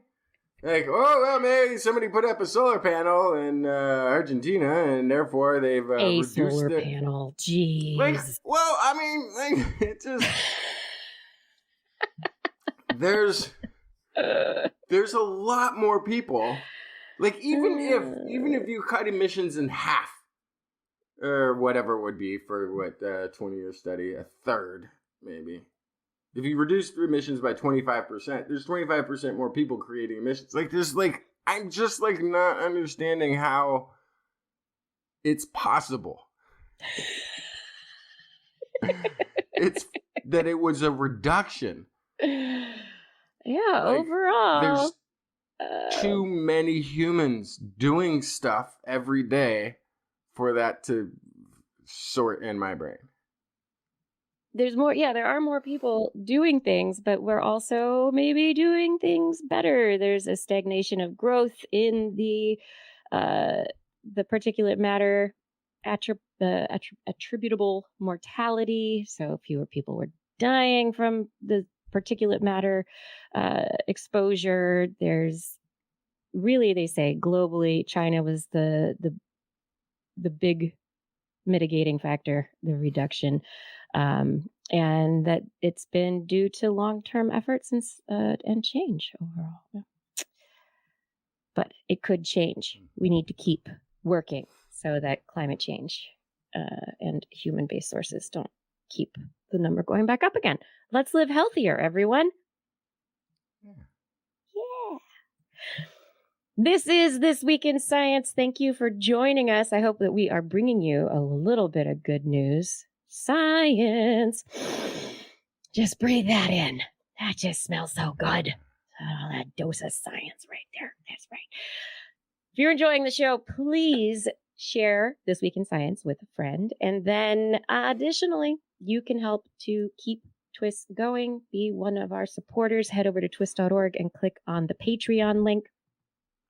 Like, oh well, maybe somebody put up a solar panel in Argentina, and therefore they've reduced solar panel. Jeez. Like, well, I mean, like, it just there's a lot more people. Like even if you cut emissions in half, or whatever it would be for 20-year study, a third maybe. If you reduce emissions by 25%, there's 25% more people creating emissions. Like there's like I'm just like not understanding how it's possible. It's that it was a reduction. Yeah, overall. There's too many humans doing stuff every day for that to sort in my brain. There's more, there are more people doing things, but we're also maybe doing things better. There's a stagnation of growth in the particulate matter attributable mortality. So fewer people were dying from the particulate matter exposure. There's really, they say globally, China was the big mitigating factor, the reduction, and that it's been due to long-term efforts and change overall. But it could change. We need to keep working so that climate change and human-based sources don't keep the number going back up again. Let's live healthier, everyone. Yeah. This is This Week in Science. Thank you for joining us. I hope that we are bringing you a little bit of good news. Science. Just breathe that in. That just smells so good. Oh, that dose of science right there. That's right. If you're enjoying the show, please share This Week in Science with a friend. And then additionally, you can help to keep TWIS going. Be one of our supporters. Head over to twis.org and click on the Patreon link.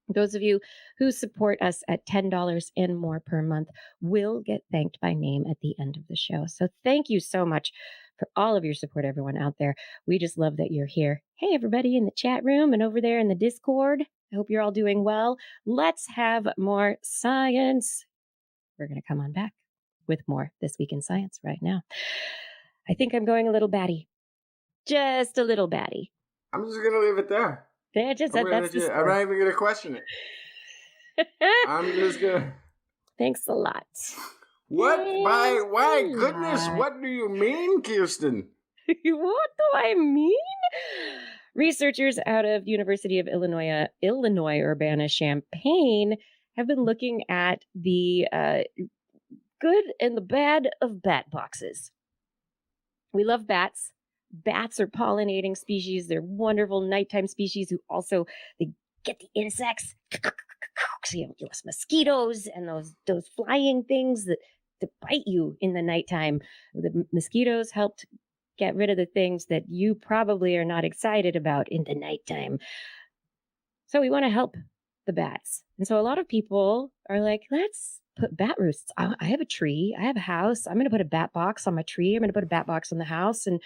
Those of you who support us at $10 and more per month will get thanked by name at the end of the show. So thank you so much for all of your support, everyone out there. We just love that you're here. Hey, everybody in the chat room and over there in the Discord. I hope you're all doing well. Let's have more science. We're going to come on back with more This Week in Science right now. I think I'm going a little batty. Just a little batty. I'm just going to leave it there. I'm not even going to question it. I'm just going to... Thanks a lot. What? Why? Goodness, what do you mean, Kirsten? What do I mean? Researchers out of University of Illinois Urbana-Champaign have been looking at the good and the bad of bat boxes. We love bats. Bats are pollinating species. They're wonderful nighttime species who also they get the insects. So you have mosquitoes and those flying things that bite you in the nighttime. The mosquitoes helped get rid of the things that you probably are not excited about in the nighttime. So we want to help the bats. And so a lot of people are like, let's put bat roosts. I have a tree. I have a house. I'm going to put a bat box on my tree. I'm going to put a bat box on the house. And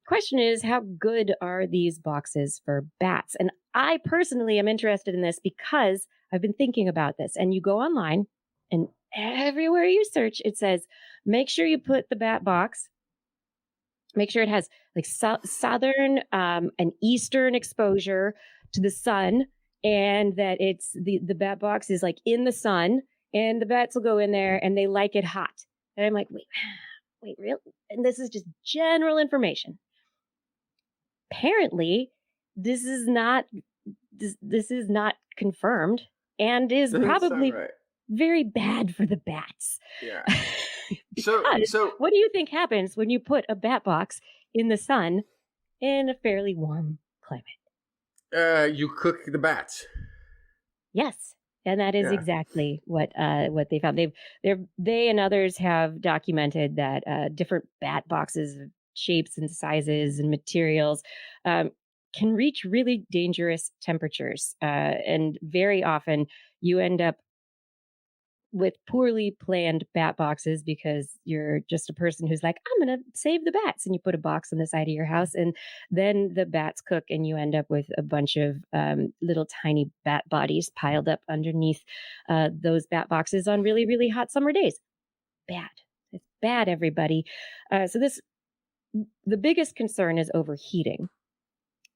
question is, how good are these boxes for bats? And I personally am interested in this because I've been thinking about this. And you go online and everywhere you search, it says, make sure you put the bat box. Make sure it has like southern and eastern exposure to the sun, and that it's the bat box is like in the sun, and the bats will go in there and they like it hot. And I'm like, wait, really? And this is just general information. Apparently, this is not confirmed and is Doesn't probably sound right. very bad for the bats. Yeah. Because So what do you think happens when you put a bat box in the sun in a fairly warm climate? you cook the bats. Yes. And that is Yeah. exactly what they found. They and others have documented that different bat boxes of shapes and sizes and materials can reach really dangerous temperatures. And very often you end up with poorly planned bat boxes because you're just a person who's like, I'm going to save the bats. And you put a box on the side of your house and then the bats cook and you end up with a bunch of little tiny bat bodies piled up underneath those bat boxes on really, really hot summer days. Bad. It's bad, everybody. The biggest concern is overheating.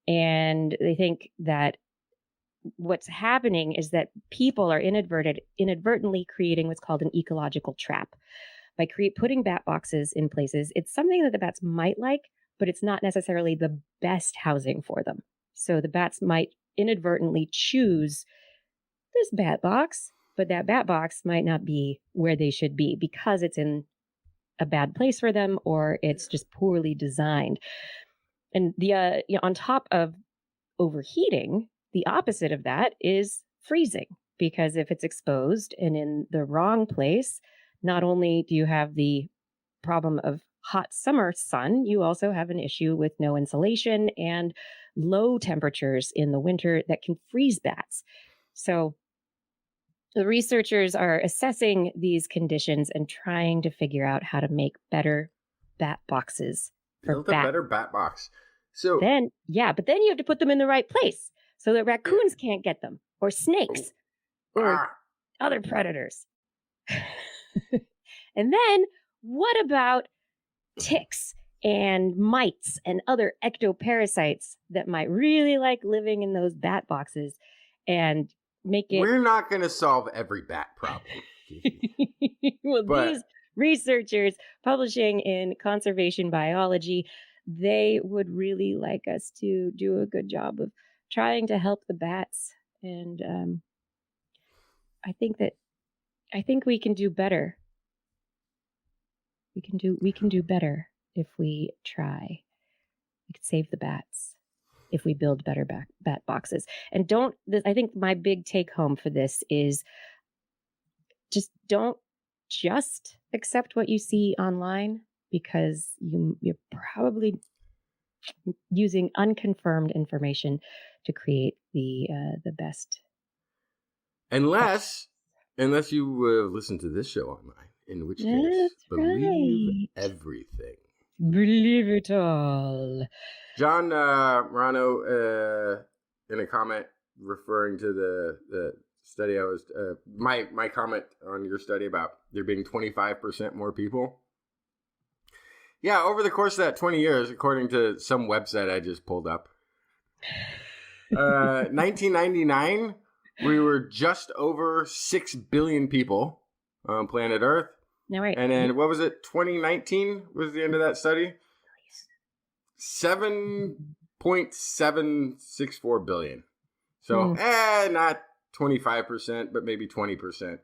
And they think that what's happening is that people are inadvertently creating what's called an ecological trap by putting bat boxes in places. It's something that the bats might like, but it's not necessarily the best housing for them. So the bats might inadvertently choose this bat box, but that bat box might not be where they should be because it's in a bad place for them or it's just poorly designed. And on top of overheating, the opposite of that is freezing, because if it's exposed and in the wrong place, not only do you have the problem of hot summer sun, you also have an issue with no insulation and low temperatures in the winter that can freeze bats. So the researchers are assessing these conditions and trying to figure out how to make better bat boxes for Build a bats. better bat box. So But then you have to put them in the right place so that raccoons can't get them, or snakes, or other predators. And then what about ticks and mites and other ectoparasites that might really like living in those bat boxes and make it... we're not going to solve every bat problem. Well, But- these researchers publishing in Conservation Biology, they would really like us to do a good job of trying to help the bats. And I think we can do better. We can do better if we try. We can save the bats if we build better bat boxes. And I think my big take home for this is don't just accept what you see online, because you're probably using unconfirmed information to create the best. Unless you listen to this show online, in which case, That's believe right. everything. Believe it all. John Morano, in a comment referring to the study I was, my comment on your study about there being 25% more people. Yeah, over the course of that 20 years, according to some website I just pulled up, 1999, we were just over 6 billion people on planet Earth. Now, right. And then, what was it, 2019 was the end of that study? 7.764 billion. So, not 25%, but maybe 20%.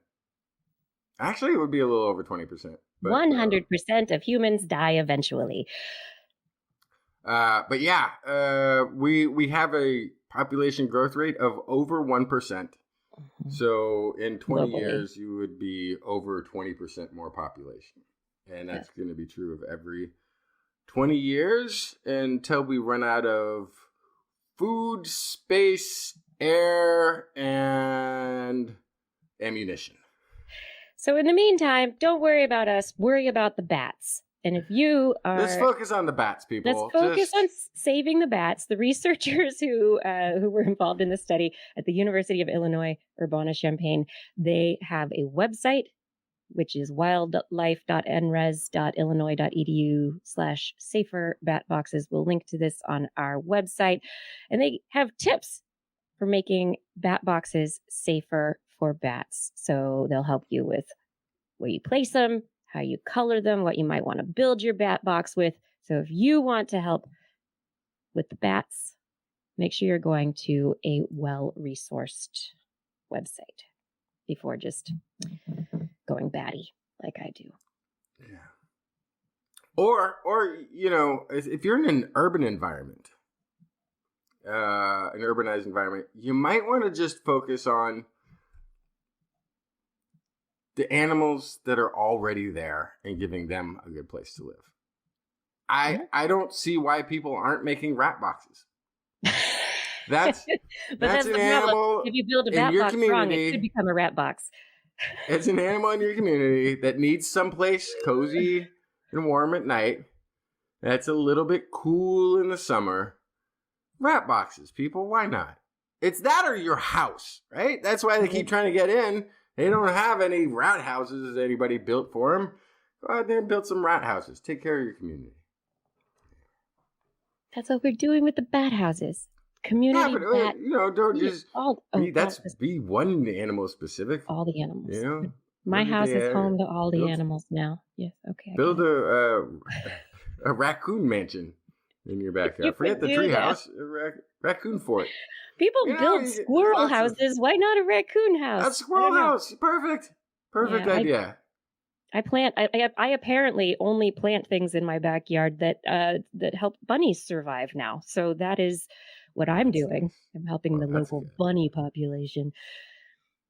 Actually, it would be a little over 20%. 100% of humans die eventually. But yeah, we have a population growth rate of over 1%. So in 20 Globally. years, you would be over 20% more population. And that's going to be true of every 20 years until we run out of food, space, air, and ammunition. So in the meantime, don't worry about us. Worry about the bats. And if you are... Let's focus on the bats, people. Let's focus on saving the bats. The researchers who were involved in this study at the University of Illinois, Urbana-Champaign, they have a website, which is wildlife.nres.illinois.edu/safer bat boxes. We'll link to this on our website. And they have tips for making bat boxes safer for bats. So they'll help you with where you place them, how you color them, what you might want to build your bat box with. So if you want to help with the bats, make sure you're going to a well-resourced website before just going batty like I do. Yeah. Or you know, if you're in an urban environment, an urbanized environment, you might want to just focus on the animals that are already there and giving them a good place to live. I don't see why people aren't making rat boxes. That's an animal. If you build a in bat your box wrong, community. it could become a rat box. It's an animal in your community that needs someplace cozy and warm at night. That's a little bit cool in the summer. Rat boxes, people. Why not? It's that or your house, right? That's why they keep trying to get in. They don't have any rat houses anybody built for them. Go out there and build some rat houses. Take care of your community. That's what we're doing with the bat houses. Community bat. Don't just be one animal specific. All the animals. You know, my house is home to all the animals now. Yes, okay. Build a raccoon mansion in your backyard. Forget the tree house. Raccoon fort. People build squirrel houses. Why not a raccoon house? A squirrel house. Perfect idea. I apparently only plant things in my backyard that help bunnies survive now. So that is what I'm doing. I'm helping the local bunny population.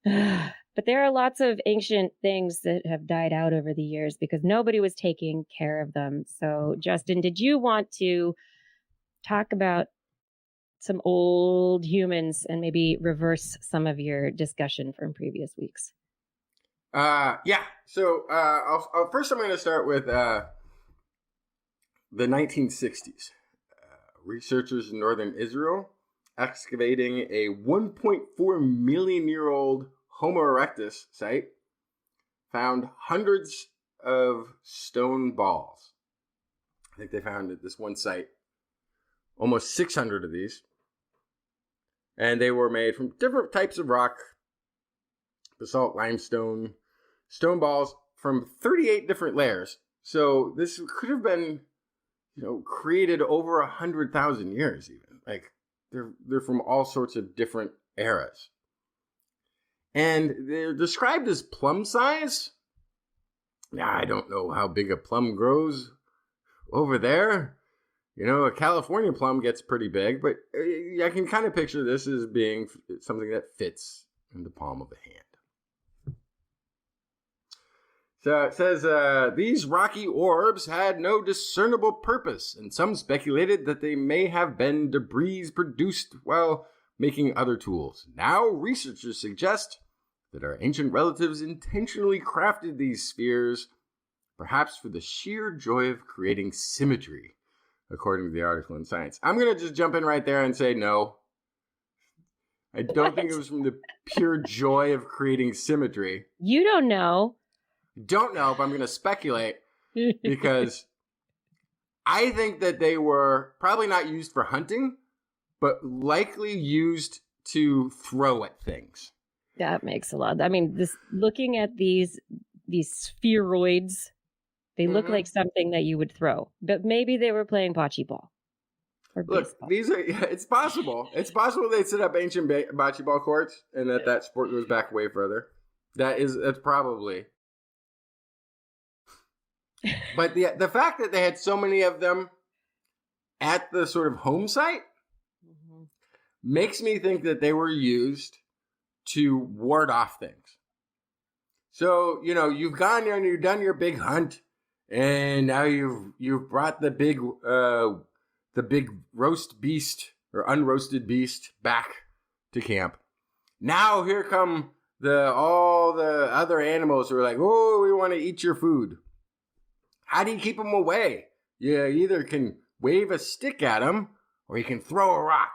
But there are lots of ancient things that have died out over the years because nobody was taking care of them. So, Justin, did you want to talk about some old humans and maybe reverse some of your discussion from previous weeks? Yeah. So first I'm going to start with the 1960s. Researchers in northern Israel excavating a 1.4 million year old Homo erectus site found hundreds of stone balls. I think they found at this one site almost 600 of these. And they were made from different types of rock, basalt, limestone, stone balls from 38 different layers. So this could have been, created over 100,000 years even. Like they're from all sorts of different eras. And they're described as plum size. Now, I don't know how big a plum grows over there. A California plum gets pretty big, but I can kind of picture this as being something that fits in the palm of a hand. So it says, these rocky orbs had no discernible purpose, and some speculated that they may have been debris produced while making other tools. Now, researchers suggest that our ancient relatives intentionally crafted these spheres, perhaps for the sheer joy of creating symmetry, according to the article in Science. I'm going to just jump in right there and say no. I don't think it was from the pure joy of creating symmetry. You don't know. Don't know, but I'm going to speculate because I think that they were probably not used for hunting, but likely used to throw at things. That makes a lot. I mean, looking at these spheroids, they look like something that you would throw, but maybe they were playing bocce ball. Or Look, baseball. it's possible. It's possible they set up ancient bocce ball courts and that sport goes back way further. That's probably. But the fact that they had so many of them at the sort of home site makes me think that they were used to ward off things. So, you've gone there and you've done your big hunt, and now you've brought the big roast beast or unroasted beast back to camp. Now here come all the other animals who are like, oh, we want to eat your food. How do you keep them away? You either can wave a stick at them or you can throw a rock.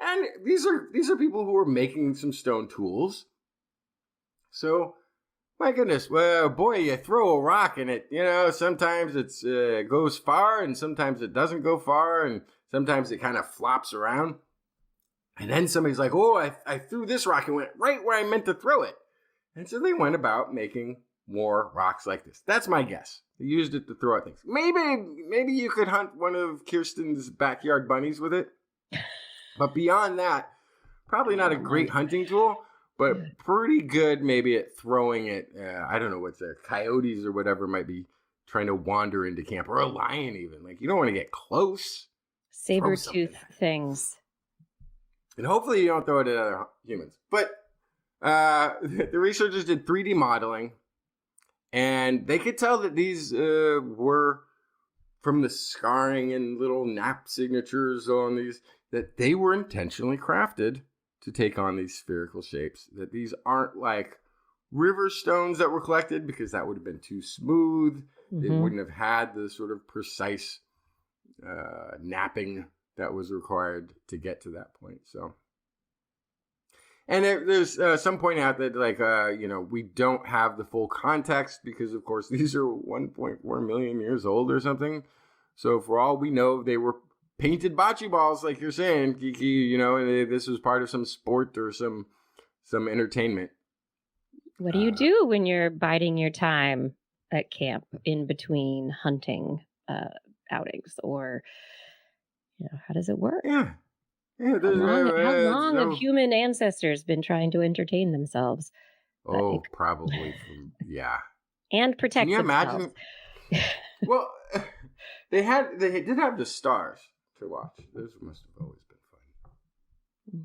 And these are people who are making some stone tools. So, my goodness, well, boy, you throw a rock and it, sometimes it goes far and sometimes it doesn't go far and sometimes it kind of flops around. And then somebody's like, oh, I threw this rock and went right where I meant to throw it. And so they went about making more rocks like this. That's my guess. They used it to throw at things. Maybe you could hunt one of Kirsten's backyard bunnies with it. But beyond that, probably not a great hunting tool, but pretty good maybe at throwing it. I don't know what's there. Coyotes or whatever might be trying to wander into camp, or a lion even. Like, you don't want to get close. Saber-tooth things. And hopefully you don't throw it at other humans. But the researchers did 3D modeling, and they could tell that these were from the scarring and little nap signatures on these, that they were intentionally crafted to take on these spherical shapes. That these aren't like river stones that were collected, because that would have been too smooth. It wouldn't have had the sort of precise napping that was required to get to that point. So, and there's some point out that we don't have the full context, because of course these are 1.4 million years old or something. So for all we know, they were painted bocce balls, like you're saying, Kiki. This was part of some sport or some entertainment. What do you do when you're biding your time at camp in between hunting outings, or how does it work? Yeah. How long have human ancestors been trying to entertain themselves? Oh, probably. And protect themselves. Can you imagine? Well, they did have the stars to watch. Those must have always been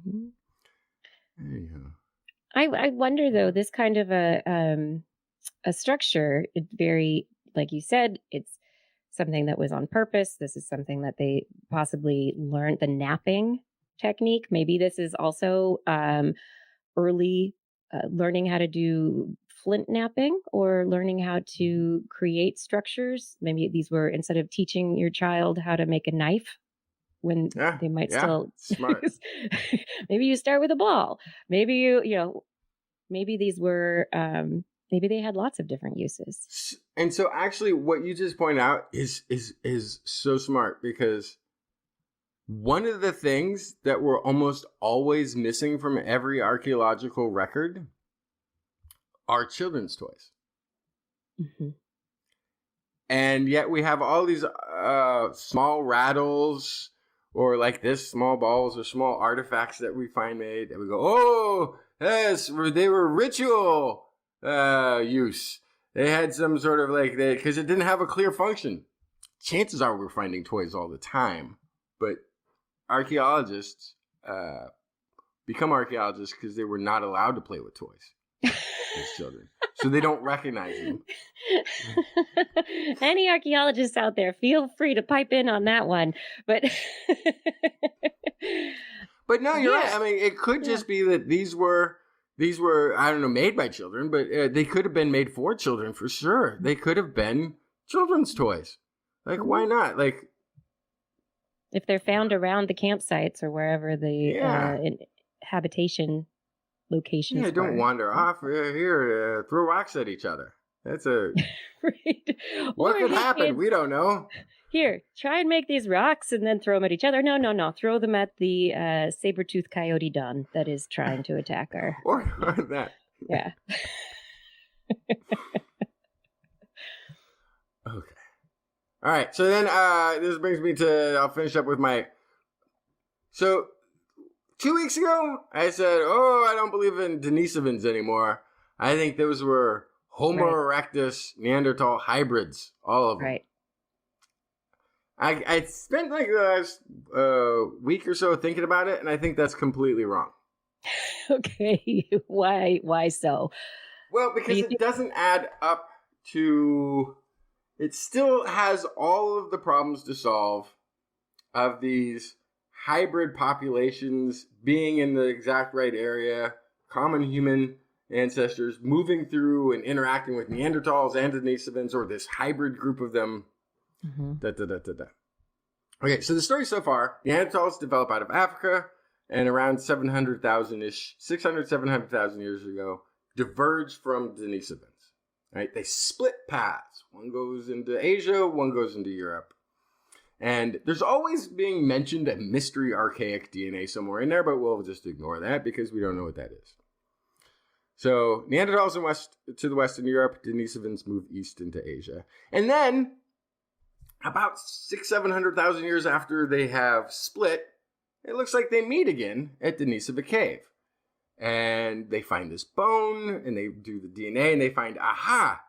fun. Anyhow. I wonder though, this kind of a structure, it's very, like you said, it's something that was on purpose. This is something that they possibly learned, the napping technique. Maybe this is also early learning how to do flint napping, or learning how to create structures. Maybe these were, instead of teaching your child how to make a knife, when they might still smart. Maybe you start with a ball. Maybe maybe these were maybe they had lots of different uses. And so actually what you just pointed out is so smart, because one of the things that we're almost always missing from every archaeological record are children's toys. And yet we have all these small rattles, or like this, small balls or small artifacts that we find made, that we go, oh, yes, they were ritual use. They had some sort of because it didn't have a clear function. Chances are we're finding toys all the time, but archaeologists become archaeologists because they were not allowed to play with toys as children. So they don't recognize them. Any archaeologists out there, feel free to pipe in on that one. But no, you're right. I mean, it could just be that these were, I don't know, made by children, but they could have been made for children for sure. They could have been children's toys. Why not? If they're found around the campsites or wherever the habitation locations. Yeah, don't wander off here. Throw rocks at each other. That's a right. What could happen? We don't know. Here, try and make these rocks and then throw them at each other. No. Throw them at the saber-toothed coyote Don that is trying to attack her. or that. Yeah. Okay. All right. So then this brings me to, I'll finish up with my So 2 weeks ago, I said, oh, I don't believe in Denisovans anymore. I think those were Homo erectus Neanderthal hybrids, all of them. Right. I spent like the last week or so thinking about it, and I think that's completely wrong. Okay. Why so? Well, because it doesn't add up to... It still has all of the problems to solve of these hybrid populations being in the exact right area, common human ancestors moving through and interacting with Neanderthals and Denisovans, or this hybrid group of them. Okay, so the story so far, Neanderthals develop out of Africa, and around 700,000-ish, 600, 700,000 years ago, diverged from Denisovans. Right? They split paths. One goes into Asia, one goes into Europe. And there's always being mentioned a mystery archaic DNA somewhere in there, but we'll just ignore that because we don't know what that is. So Neanderthals to the west in Europe, Denisovans move east into Asia. And then, about 700,000 years after they have split, it looks like they meet again at Denisova Cave. And they find this bone, and they do the DNA, and they find, aha,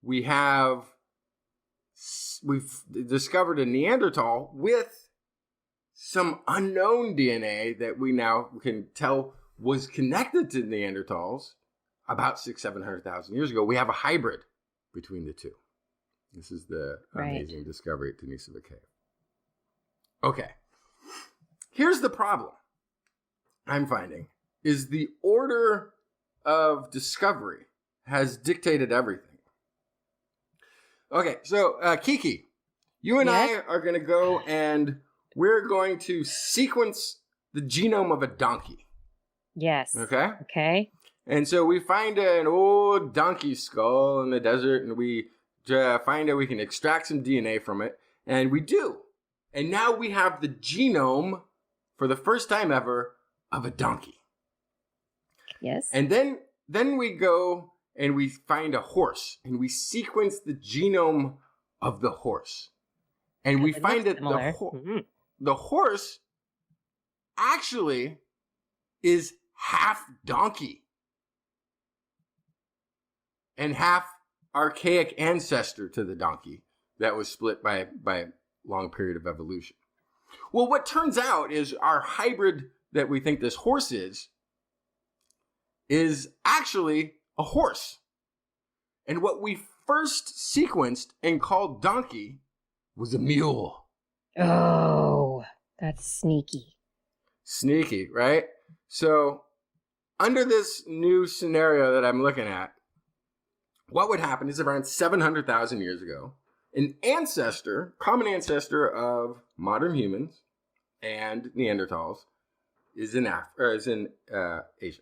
we've discovered a Neanderthal with some unknown DNA that we now can tell was connected to Neanderthals about 700,000 years ago. We have a hybrid between the two. This is the amazing discovery at Denisova Cave. Okay. Here's the problem I'm finding. Is the order of discovery has dictated everything. Okay, so Kiki, you and I are going to go and we're going to sequence the genome of a donkey. Yes. Okay? Okay. And so we find an old donkey skull in the desert, and we find out we can extract some DNA from it, and we do. And now we have the genome, for the first time ever, of a donkey. Yes. And then we go and we find a horse, and we sequence the genome of the horse. And we find that the horse actually is half donkey and half archaic ancestor to the donkey that was split by a long period of evolution. Well, what turns out is our hybrid that we think this horse is actually a horse. And what we first sequenced and called donkey was a mule. Oh, that's sneaky. Sneaky, right? So, under this new scenario that I'm looking at, what would happen is around 700,000 years ago, an ancestor, common ancestor of modern humans and Neanderthals, is in Asia.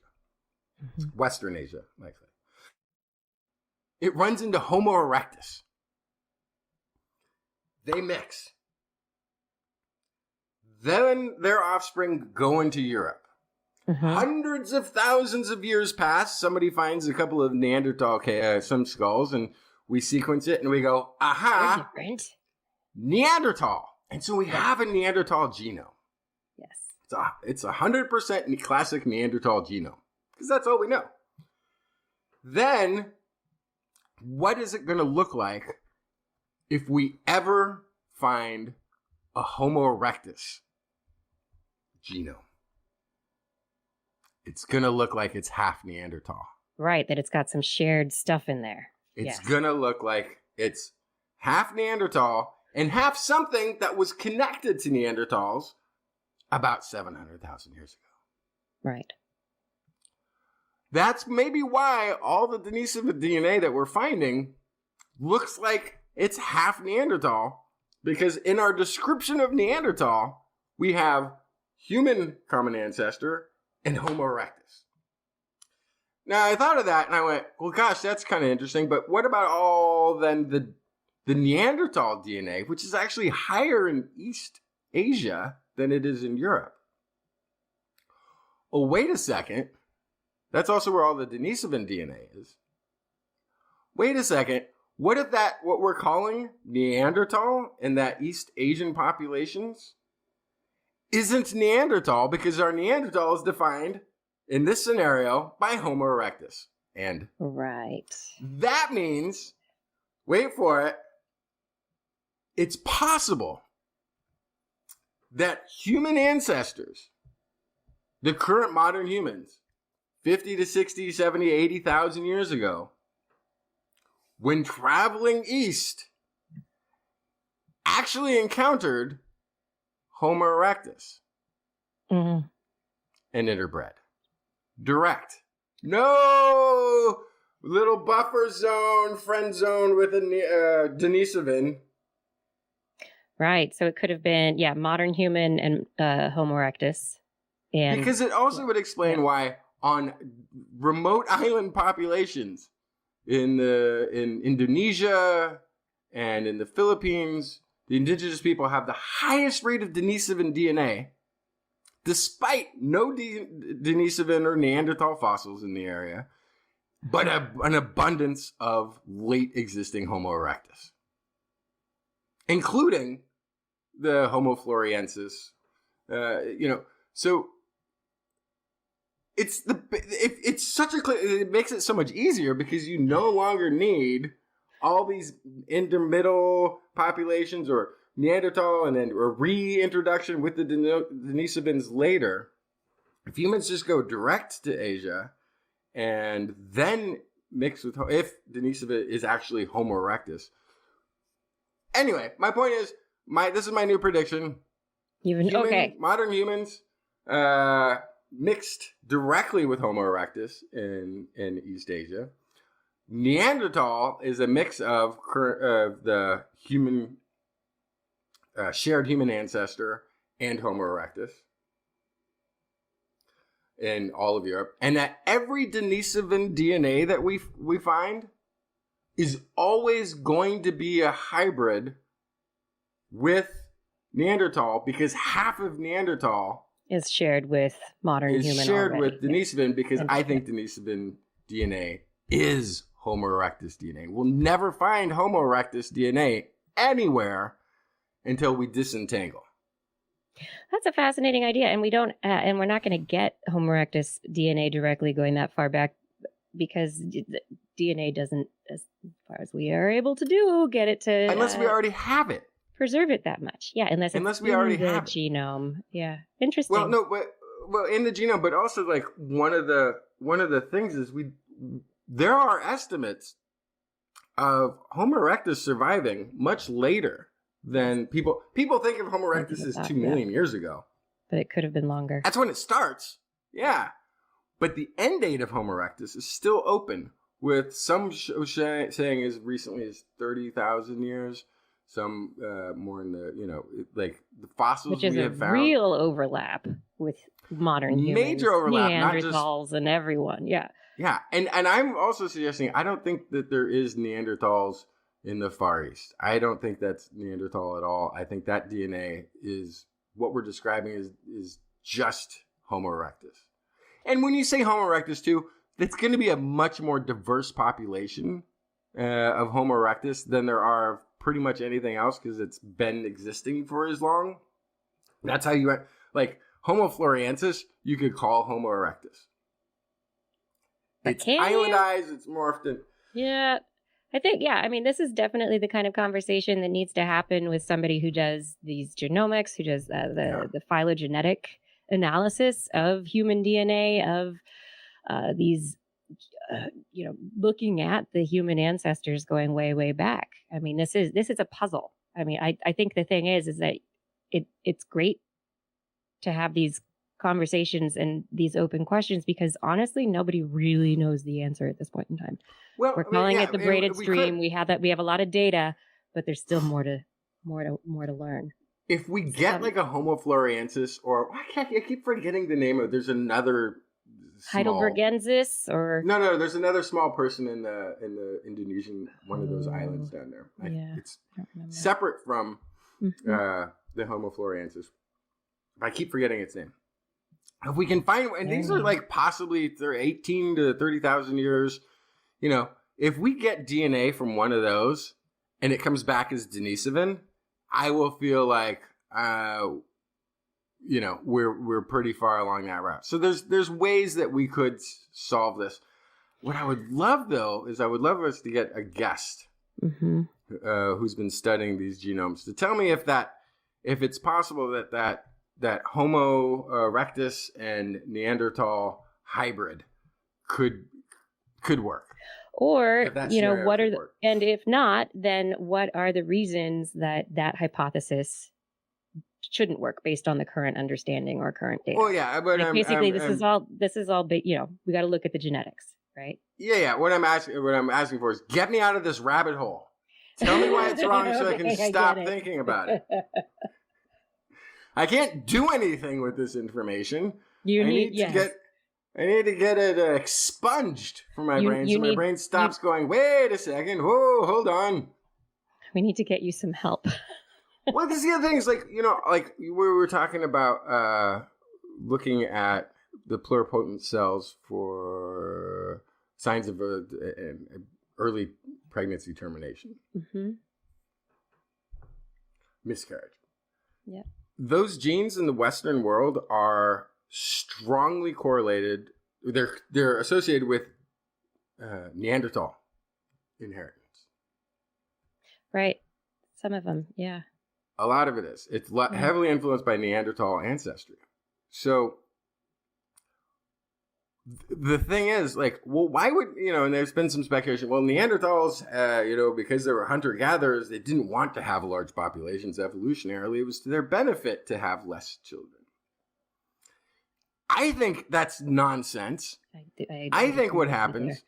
Mm-hmm. Western Asia, likely. It runs into Homo erectus. They mix. Then their offspring go into Europe. Mm-hmm. Hundreds of thousands of years pass. Somebody finds a couple of Neanderthal, some skulls, and we sequence it, and we go, aha, Neanderthal. And so we have a Neanderthal genome. Yes. It's 100% classic Neanderthal genome. Because that's all we know. Then, what is it going to look like if we ever find a Homo erectus genome? It's going to look like it's half Neanderthal. Right, that it's got some shared stuff in there. It's going to look like it's half Neanderthal and half something that was connected to Neanderthals about 700,000 years ago. Right. That's maybe why all the Denisova DNA that we're finding looks like it's half Neanderthal, because in our description of Neanderthal, we have human common ancestor and Homo erectus. Now, I thought of that and I went, well, gosh, that's kind of interesting, but what about all then the Neanderthal DNA, which is actually higher in East Asia than it is in Europe? Oh, wait a second. That's also where all the Denisovan DNA is. Wait a second. What if what we're calling Neanderthal in that East Asian populations isn't Neanderthal because our Neanderthal is defined in this scenario by Homo erectus. And Right. that means, wait for it, it's possible that human ancestors, the current modern humans, 50 to 60, 70, 80,000 years ago, when traveling east, actually encountered Homo erectus Mhm. and interbred. Direct. No little buffer zone, friend zone with a Denisovan. Right. So it could have been, modern human and Homo erectus. And Because it also would explain why on remote island populations in Indonesia and in the Philippines, the indigenous people have the highest rate of Denisovan DNA, despite no Denisovan or Neanderthal fossils in the area, but an abundance of late existing Homo erectus, including the Homo floresiensis. So it's such a it makes it so much easier because you no longer need all these intermiddle populations or Neanderthal and then a reintroduction with the Denisovans later. If humans just go direct to Asia and then mix with, if Denisova is actually Homo erectus. Anyway, my point is, this is my new prediction. Modern humans mixed directly with Homo erectus in East Asia. Neanderthal is a mix of the human shared human ancestor and Homo erectus in all of Europe, and that every Denisovan DNA that we find is always going to be a hybrid with Neanderthal, because half of Neanderthal is shared with modern is human shared already. with Denisovan, because I think Denisovan DNA is Homo erectus DNA. We'll never find Homo erectus DNA anywhere until we disentangle. That's a fascinating idea, and we don't, and we're not going to get Homo erectus DNA directly going that far back, because DNA doesn't, as far as we are able to do, get it to Unless we already have it. Preserve it that much. Yeah, unless we already in the have it. genome. Yeah, interesting. Well, no, but in the genome, but also like one of the things is there are estimates of Homo erectus surviving much later than people think of Homo erectus as 2 million years ago. But it could have been longer. That's when it starts. Yeah. But the end date of Homo erectus is still open, with some saying as recently as 30,000 years, some more in the, like the fossils we have found. Which is a real overlap with modern humans. Major overlap, Neanderthals and everyone. Yeah. Yeah. And I'm also suggesting, I don't think that there is Neanderthals in the Far East. I don't think that's Neanderthal at all. I think that DNA is what we're describing is just Homo erectus. And when you say Homo erectus too, it's going to be a much more diverse population of Homo erectus than there are of pretty much anything else, because it's been existing for as long. That's how you, like Homo floresiensis, you could call Homo erectus. It's islandized, it's morphed in. Yeah. I think, this is definitely the kind of conversation that needs to happen with somebody who does these genomics, who does the phylogenetic analysis of human DNA, of these, looking at the human ancestors going way, way back. I mean, this is a puzzle. I mean, I think the thing is that it's great to have these conversations and these open questions, because honestly, nobody really knows the answer at this point in time. Well, we're calling it the braided stream. We have a lot of data, but there's still more to learn. If we get like a Homo floresiensis, or I keep forgetting the name of. There's another Heidelbergensis, or no. There's another small person in the Indonesian, one of those islands down there. It's separate from the Homo floresiensis. I keep forgetting its name. If we can find, and these are like possibly 18 to 30,000 years, if we get DNA from one of those and it comes back as Denisovan, I will feel like, we're pretty far along that route. So there's ways that we could solve this. What I would love, though, is I would love us to get a guest who's been studying these genomes to tell me if it's possible that Homo erectus and Neanderthal hybrid could work. Or, and if not, then what are the reasons that hypothesis shouldn't work based on the current understanding or current data? Well, yeah, but this is all, we got to look at the genetics, right? Yeah. What I'm asking for is get me out of this rabbit hole. Tell me why it's wrong so I can stop thinking about it. I can't do anything with this information. I need to get it expunged from my brain so my brain stops going, wait a second, whoa, hold on. We need to get you some help. Well, this is the other thing is like we were talking about looking at the pluripotent cells for signs of early pregnancy termination. Miscarriage. Yeah. Those genes in the Western world are strongly correlated. They're associated with Neanderthal inheritance. Right. Some of them, yeah. A lot of it is. It's heavily influenced by Neanderthal ancestry. So the thing is, like, well, why would, and there's been some speculation, well, Neanderthals, because they were hunter-gatherers, they didn't want to have large populations evolutionarily. It was to their benefit to have less children. I think that's nonsense. I think what happens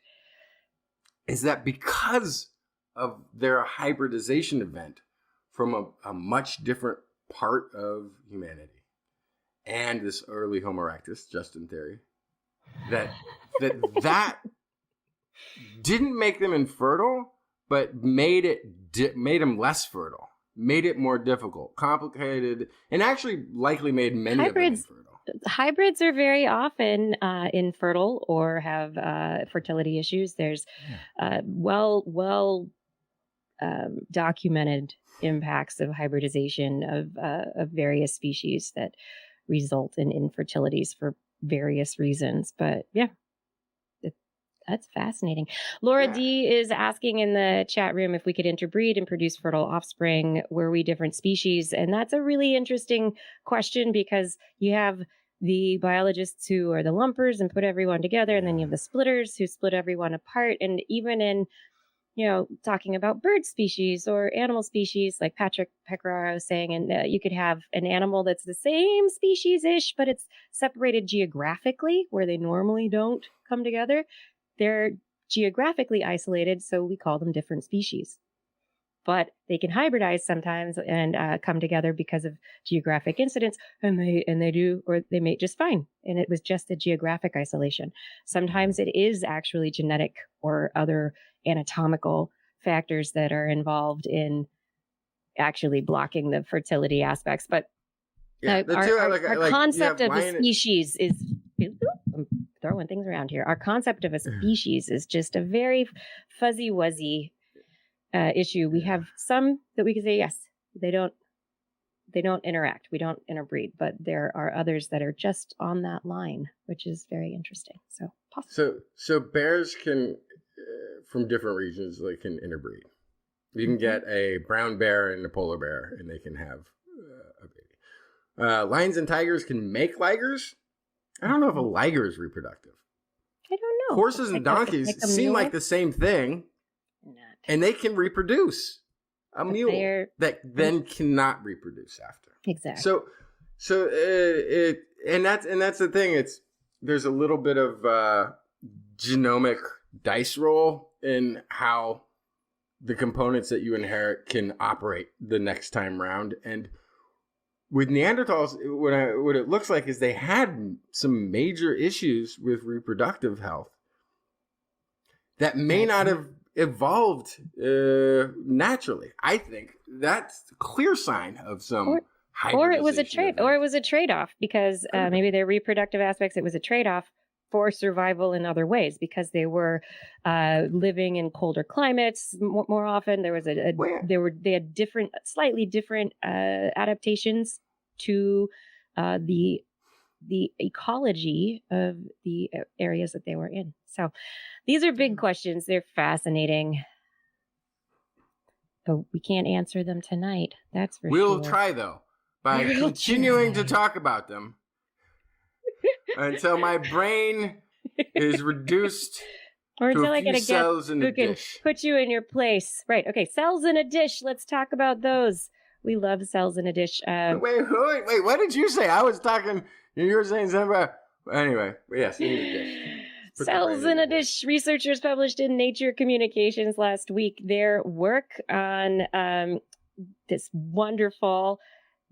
is that because of their hybridization event from a much different part of humanity and this early Homo erectus, Justin theory, that didn't make them infertile, but made them less fertile, made it more difficult, complicated, and actually likely made many of them infertile. Hybrids are very often infertile or have fertility issues. There's documented impacts of hybridization of various species that result in infertilities for various reasons. But yeah, that's fascinating. Laura D is asking in the chat room if we could interbreed and produce fertile offspring. Were we different species? And that's a really interesting question because you have the biologists who are the lumpers and put everyone together, and then you have the splitters who split everyone apart. And even in talking about bird species or animal species, like Patrick Pecoraro was saying, and you could have an animal that's the same species-ish, but it's separated geographically where they normally don't come together. They're geographically isolated, so we call them different species. But they can hybridize sometimes and come together because of geographic incidents, and they do, or they mate just fine. And it was just a geographic isolation. Sometimes it is actually genetic or other anatomical factors that are involved in actually blocking the fertility aspects. But our concept of a species is, I'm throwing things around here. Our concept of a species is just a very fuzzy-wuzzy issue. We have some that we can say, yes, they don't interact. We don't interbreed, but there are others that are just on that line, which is very interesting. So possible. So bears can, from different regions, they can interbreed. You can get a brown bear and a polar bear, and they can have a baby. Lions and tigers can make ligers. I don't know if a liger is reproductive. I don't know. Horses and donkeys seem like the same thing. And they can reproduce. A mule that then cannot reproduce after. Exactly. So that's the thing. There's a little bit of genomic dice roll in how the components that you inherit can operate the next time round. And with Neanderthals, what it looks like is they had some major issues with reproductive health that may not have evolved naturally. I think that's a clear sign of some or it was a trade-off because maybe their reproductive aspects, it was a trade-off for survival in other ways because they were living in colder climates more often. There was they had slightly different adaptations to the ecology of the areas that they were in. So these are big questions. They're fascinating. But we can't answer them tonight. That's for We'll sure. try, though, by We'll continuing to try. talk about them until my brain is reduced Or to until a I few get a guest cells in a who can dish. put you in your place. Right. Okay. Cells in a dish. Let's talk about those. We love cells in a dish. Wait, what did you say? I was talking, you were saying something about, anyway, yes, in a dish. Put the Cells brain in a dish. Researchers published in Nature Communications last week their work on this wonderful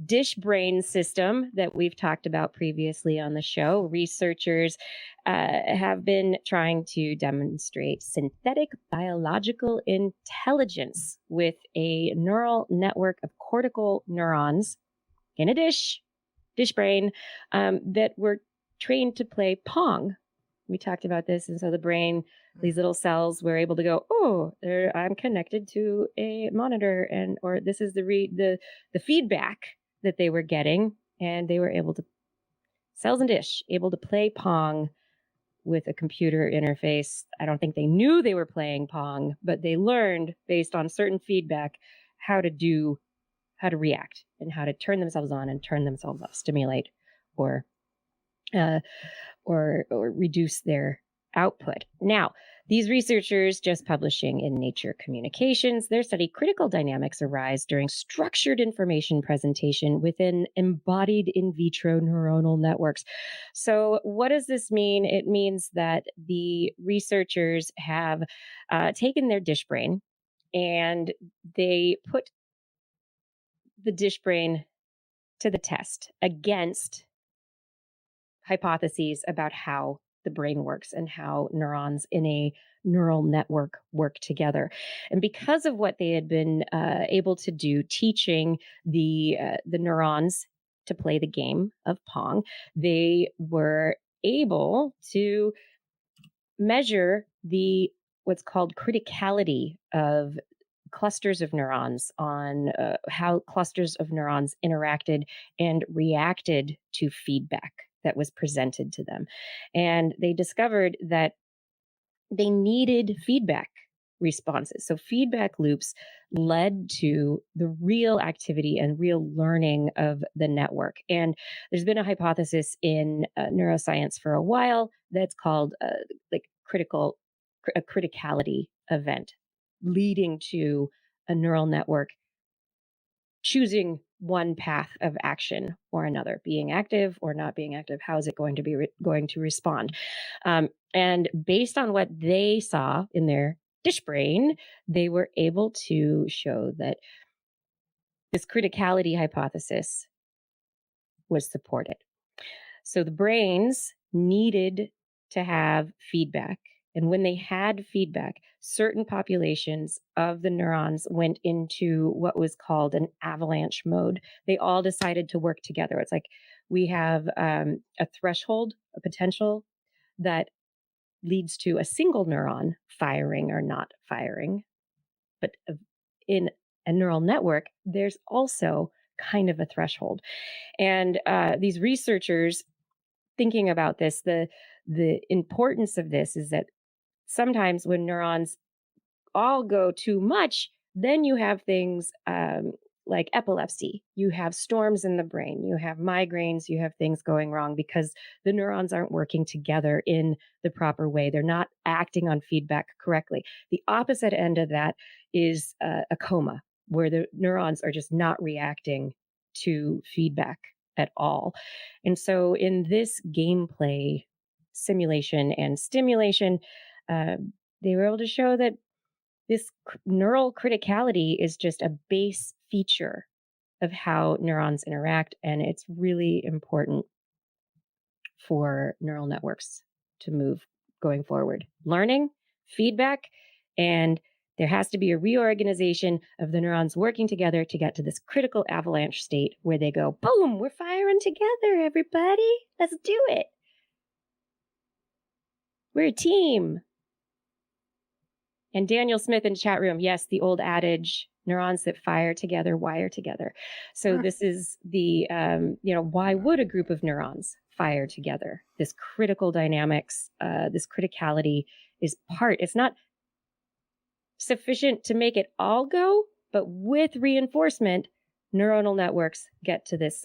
dish brain system that we've talked about previously on the show. Researchers have been trying to demonstrate synthetic biological intelligence with a neural network of cortical neurons in a dish brain that were trained to play Pong. We talked about this, and so the brain, these little cells were able to go, oh, I'm connected to a monitor, and or this is the feedback that they were getting, and they were able to, cells in dish, able to play Pong with a computer interface. I don't think they knew they were playing Pong, but they learned based on certain feedback how to react and how to turn themselves on and turn themselves off, stimulate or reduce their output. Now, these researchers just publishing in Nature Communications, their study critical dynamics arise during structured information presentation within embodied in vitro neuronal networks. So what does this mean? It means that the researchers have taken their dish brain and they put the dish brain to the test against hypotheses about how the brain works and how neurons in a neural network work together. And because of what they had been able to do, teaching the neurons to play the game of Pong, they were able to measure the what's called criticality of clusters of neurons on how clusters of neurons interacted and reacted to feedback that was presented to them. And they discovered that they needed feedback responses. So feedback loops led to the real activity and real learning of the network. And there's been a hypothesis in neuroscience for a while that's called a criticality event, leading to a neural network choosing one path of action or another, being active or not being active. How is it going to be going to respond? And based on what they saw in their dish brain, they were able to show that this criticality hypothesis was supported. So the brains needed to have feedback. And when they had feedback, certain populations of the neurons went into what was called an avalanche mode. They all decided to work together. It's like we have a threshold, a potential that leads to a single neuron firing or not firing. But in a neural network, there's also kind of a threshold. And these researchers thinking about this, the importance of this is that sometimes when neurons all go too much, then you have things like epilepsy. You have storms in the brain. You have migraines. You have things going wrong because the neurons aren't working together in the proper way. They're not acting on feedback correctly. The opposite end of that is a coma, where the neurons are just not reacting to feedback at all. And so in this gameplay simulation and stimulation, they were able to show that this neural criticality is just a base feature of how neurons interact, and it's really important for neural networks to move going forward. Learning, feedback, and there has to be a reorganization of the neurons working together to get to this critical avalanche state where they go, boom, we're firing together, everybody. Let's do it. We're a team. And Daniel Smith in chat room, yes, the old adage, neurons that fire together wire together. So this is the, why would a group of neurons fire together? This critical dynamics, this criticality it's not sufficient to make it all go, but with reinforcement, neuronal networks get to this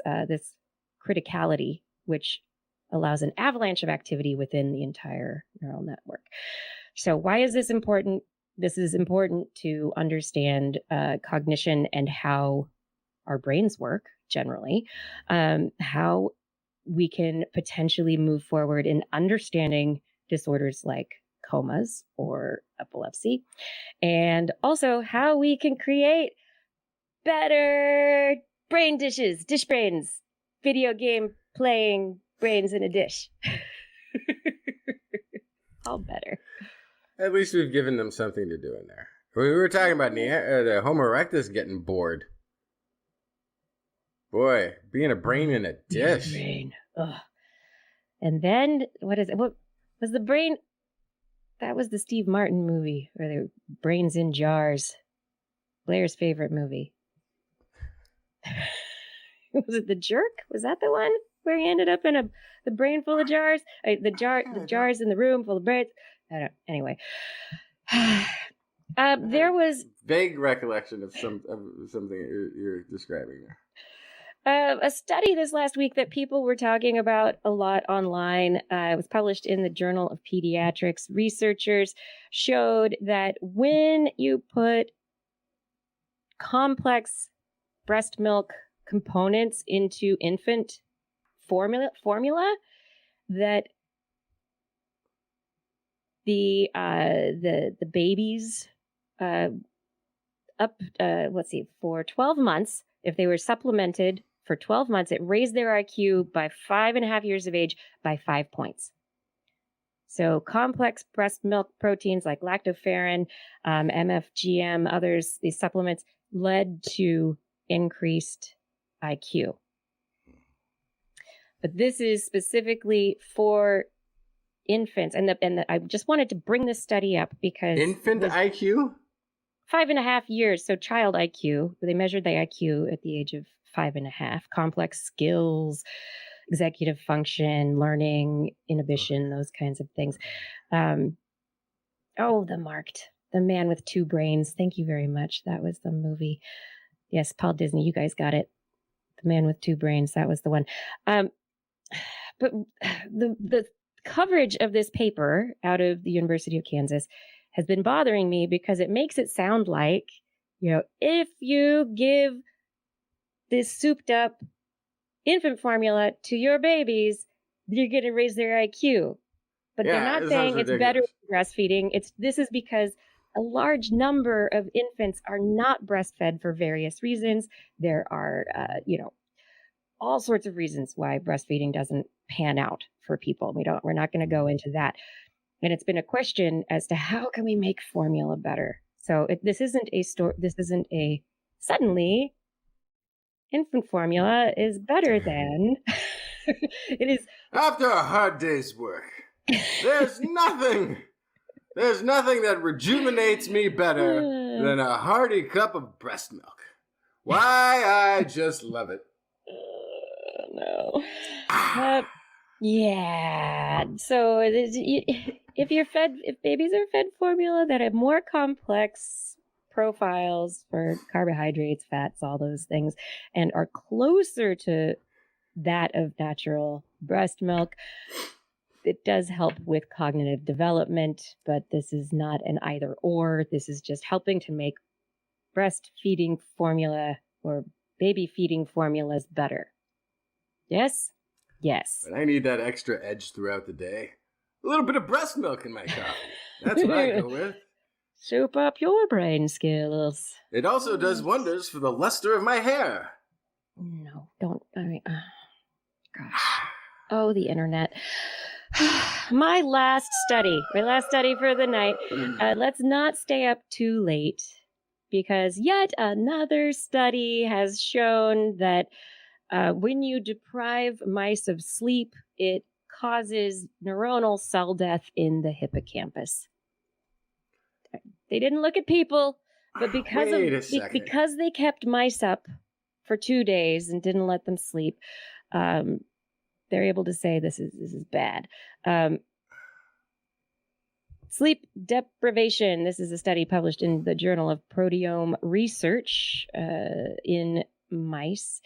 criticality, which allows an avalanche of activity within the entire neural network. So why is this important? This is important to understand cognition and how our brains work generally, how we can potentially move forward in understanding disorders like comas or epilepsy, and also how we can create better brain dishes, dish brains, video game playing brains in a dish. All better. At least we've given them something to do in there. We were talking about the Homo erectus getting bored. Boy, being a brain in a dish. Brain. Ugh. And then, what is it? What was the brain? That was the Steve Martin movie where they were brains in jars. Blair's favorite movie. Was it The Jerk? Was that the one where he ended up in the brain full of jars? The jars in the room full of brains. I don't. Anyway, there was vague recollection of something you're describing there. A study this last week that people were talking about a lot online. It was published in the Journal of Pediatrics. Researchers showed that when you put complex breast milk components into infant formula that the babies for 12 months, if they were supplemented for 12 months, it raised their IQ by 5.5 years of age by 5 points. So complex breast milk proteins like lactoferrin, MFGM, others, these supplements led to increased IQ. But this is specifically for infants. And I just wanted to bring this study up because... Infant IQ? 5.5 years. So child IQ, they measured the IQ at the age of 5.5. Complex skills, executive function, learning, inhibition, those kinds of things. The Man with Two Brains. Thank you very much. That was the movie. Yes, Paul Disney, you guys got it. The Man with Two Brains. That was the one. But the coverage of this paper out of the University of Kansas has been bothering me because it makes it sound like, if you give this souped up infant formula to your babies, you're going to raise their IQ. But they're not saying it's better than breastfeeding. This is because a large number of infants are not breastfed for various reasons. There are, all sorts of reasons why breastfeeding doesn't pan out for people. We're not going to go into that. And it's been a question as to how can we make formula better. So this isn't suddenly infant formula is better than it is. After a hard day's work, there's nothing that rejuvenates me better than a hearty cup of breast milk. Why, I just love it. No. Yeah. So if babies are fed formula that have more complex profiles for carbohydrates, fats, all those things, and are closer to that of natural breast milk, it does help with cognitive development, but this is not an either or. This is just helping to make breastfeeding formula or baby feeding formulas better. Yes? Yes. But I need that extra edge throughout the day. A little bit of breast milk in my coffee. That's what I go with. Soup up your brain skills. It also does wonders for the luster of my hair. No, don't. Gosh. Oh, the internet. My last study for the night. Let's not stay up too late because yet another study has shown that when you deprive mice of sleep, it causes neuronal cell death in the hippocampus. They didn't look at people. But Wait a second. because they kept mice up for 2 days and didn't let them sleep, they're able to say this is bad. Sleep deprivation. This is a study published in the Journal of Proteome Research in mice.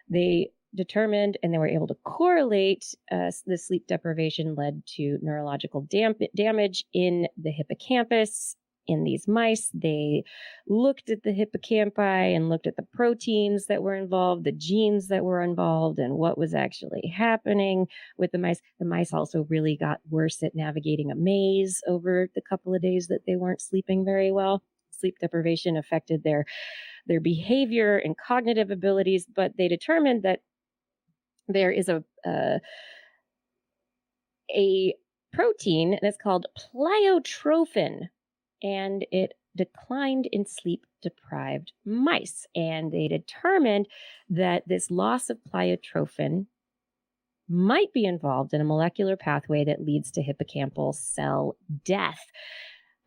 They determined and they were able to correlate the sleep deprivation led to neurological damage in the hippocampus. In these mice, they looked at the hippocampi and looked at the proteins that were involved, the genes that were involved, and what was actually happening with the mice. The mice also really got worse at navigating a maze over the couple of days that they weren't sleeping very well. Sleep deprivation affected their behavior and cognitive abilities, but they determined that there is a protein, and it's called pleiotrophin, and it declined in sleep-deprived mice. And they determined that this loss of pleiotrophin might be involved in a molecular pathway that leads to hippocampal cell death.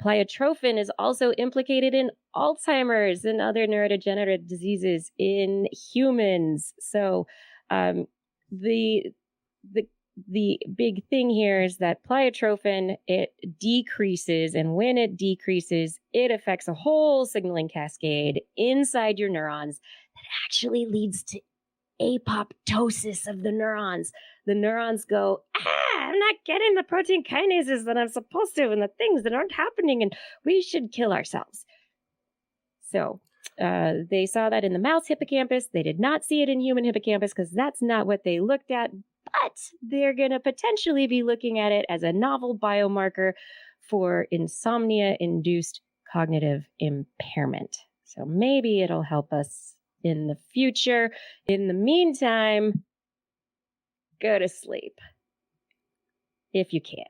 Pleiotrophin is also implicated in Alzheimer's and other neurodegenerative diseases in humans. So the big thing here is that pleiotrophin, it decreases, and when it decreases, it affects a whole signaling cascade inside your neurons that actually leads to apoptosis of the neurons. The neurons go, I'm not getting the protein kinases that I'm supposed to, and the things that aren't happening, and we should kill ourselves. So they saw that in the mouse hippocampus. They did not see it in human hippocampus because that's not what they looked at. But they're going to potentially be looking at it as a novel biomarker for insomnia-induced cognitive impairment. So maybe it'll help us in the future. In the meantime, go to sleep if you can.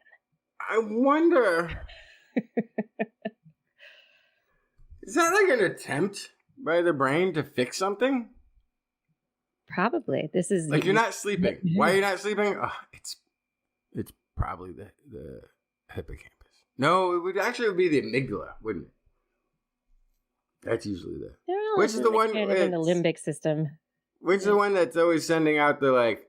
I wonder, is that like an attempt by the brain to fix something? Probably. This is like you're not sleeping. Why are you not sleeping? Oh, it's probably the hippocampus. No, it would be the amygdala, wouldn't it? That's usually which is the one kind of in the limbic system. Which is the one that's always sending out the like,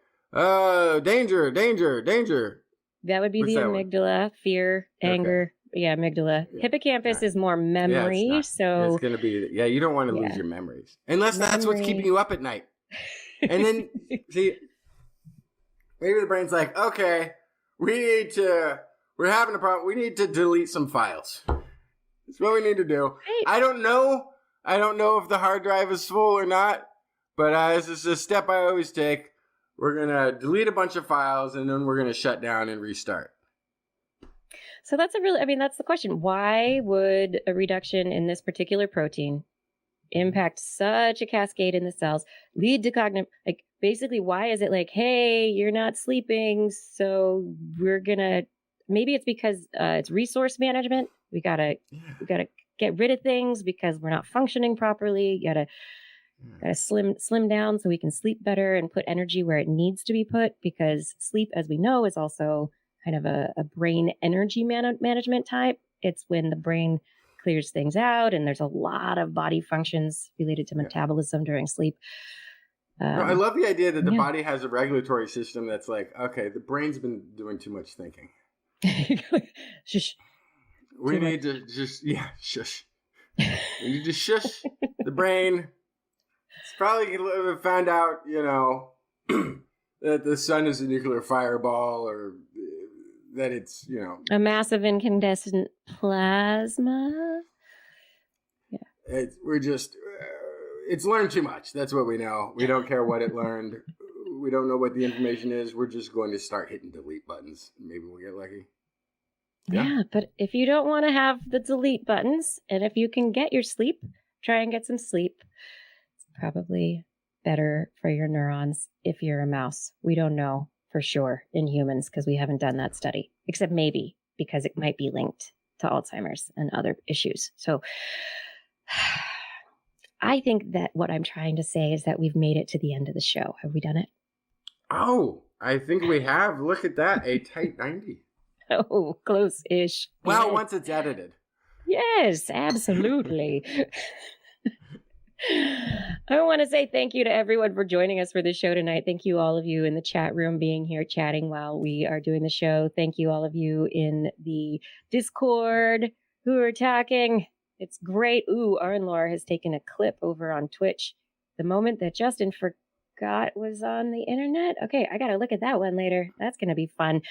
danger, danger, danger. That would be the amygdala, fear, anger. Okay. Yeah, amygdala. Yeah. Hippocampus is more memory, so it's gonna be. Yeah, you don't want to lose your memories unless that's what's keeping you up at night. And then, see, maybe the brain's like, okay, we're having a problem. We need to delete some files. That's what we need to do. Right. I don't know if the hard drive is full or not, but this is a step I always take. We're going to delete a bunch of files, and then we're going to shut down and restart. So that's that's the question. Why would a reduction in this particular protein impact such a cascade in the cells, lead to cognitive, like basically why is it like, hey, you're not sleeping, so we're gonna, maybe it's because it's resource management. We gotta get rid of things because we're not functioning properly. You gotta slim down so we can sleep better and put energy where it needs to be put, because sleep, as we know, is also kind of a brain energy management type. It's when the brain clears things out, and there's a lot of body functions related to metabolism during sleep. I love the idea that the body has a regulatory system that's like, okay, the brain's been doing too much thinking. Shush. We need to just, shush. We need to shush the brain. It's probably found out, that the sun is a nuclear fireball, or that it's, a massive incandescent plasma. Yeah. It's learned too much. That's what we know. We don't care what it learned. We don't know what the information is. We're just going to start hitting delete buttons. Maybe we'll get lucky. Yeah, but if you don't want to have the delete buttons, and if you can get your sleep, try and get some sleep. It's probably better for your neurons if you're a mouse. We don't know for sure in humans because we haven't done that study, except maybe because it might be linked to Alzheimer's and other issues. So I think that what I'm trying to say is that we've made it to the end of the show. Have we done it? Oh, I think we have. Look at that. A tight 90. Oh, close-ish. Well, once it's edited. Yes, absolutely. I want to say thank you to everyone for joining us for the show tonight. Thank you, all of you in the chat room being here chatting while we are doing the show. Thank you, all of you in the Discord who are talking. It's great. Ooh, Arnlor has taken a clip over on Twitch. The moment that Justin forgot was on the internet. Okay, I got to look at that one later. That's going to be fun.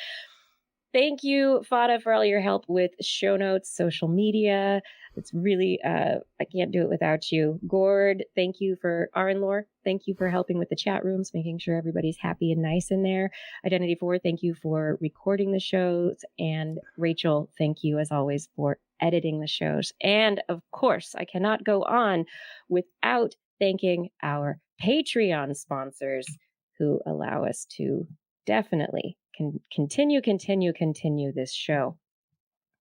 Thank you, Fada, for all your help with show notes, social media. It's really, I can't do it without you. Gord, thank you for Arnlor. Thank you for helping with the chat rooms, making sure everybody's happy and nice in there. Identity 4, thank you for recording the shows. And Rachel, thank you as always for editing the shows. And of course, I cannot go on without thanking our Patreon sponsors who allow us to definitely continue this show.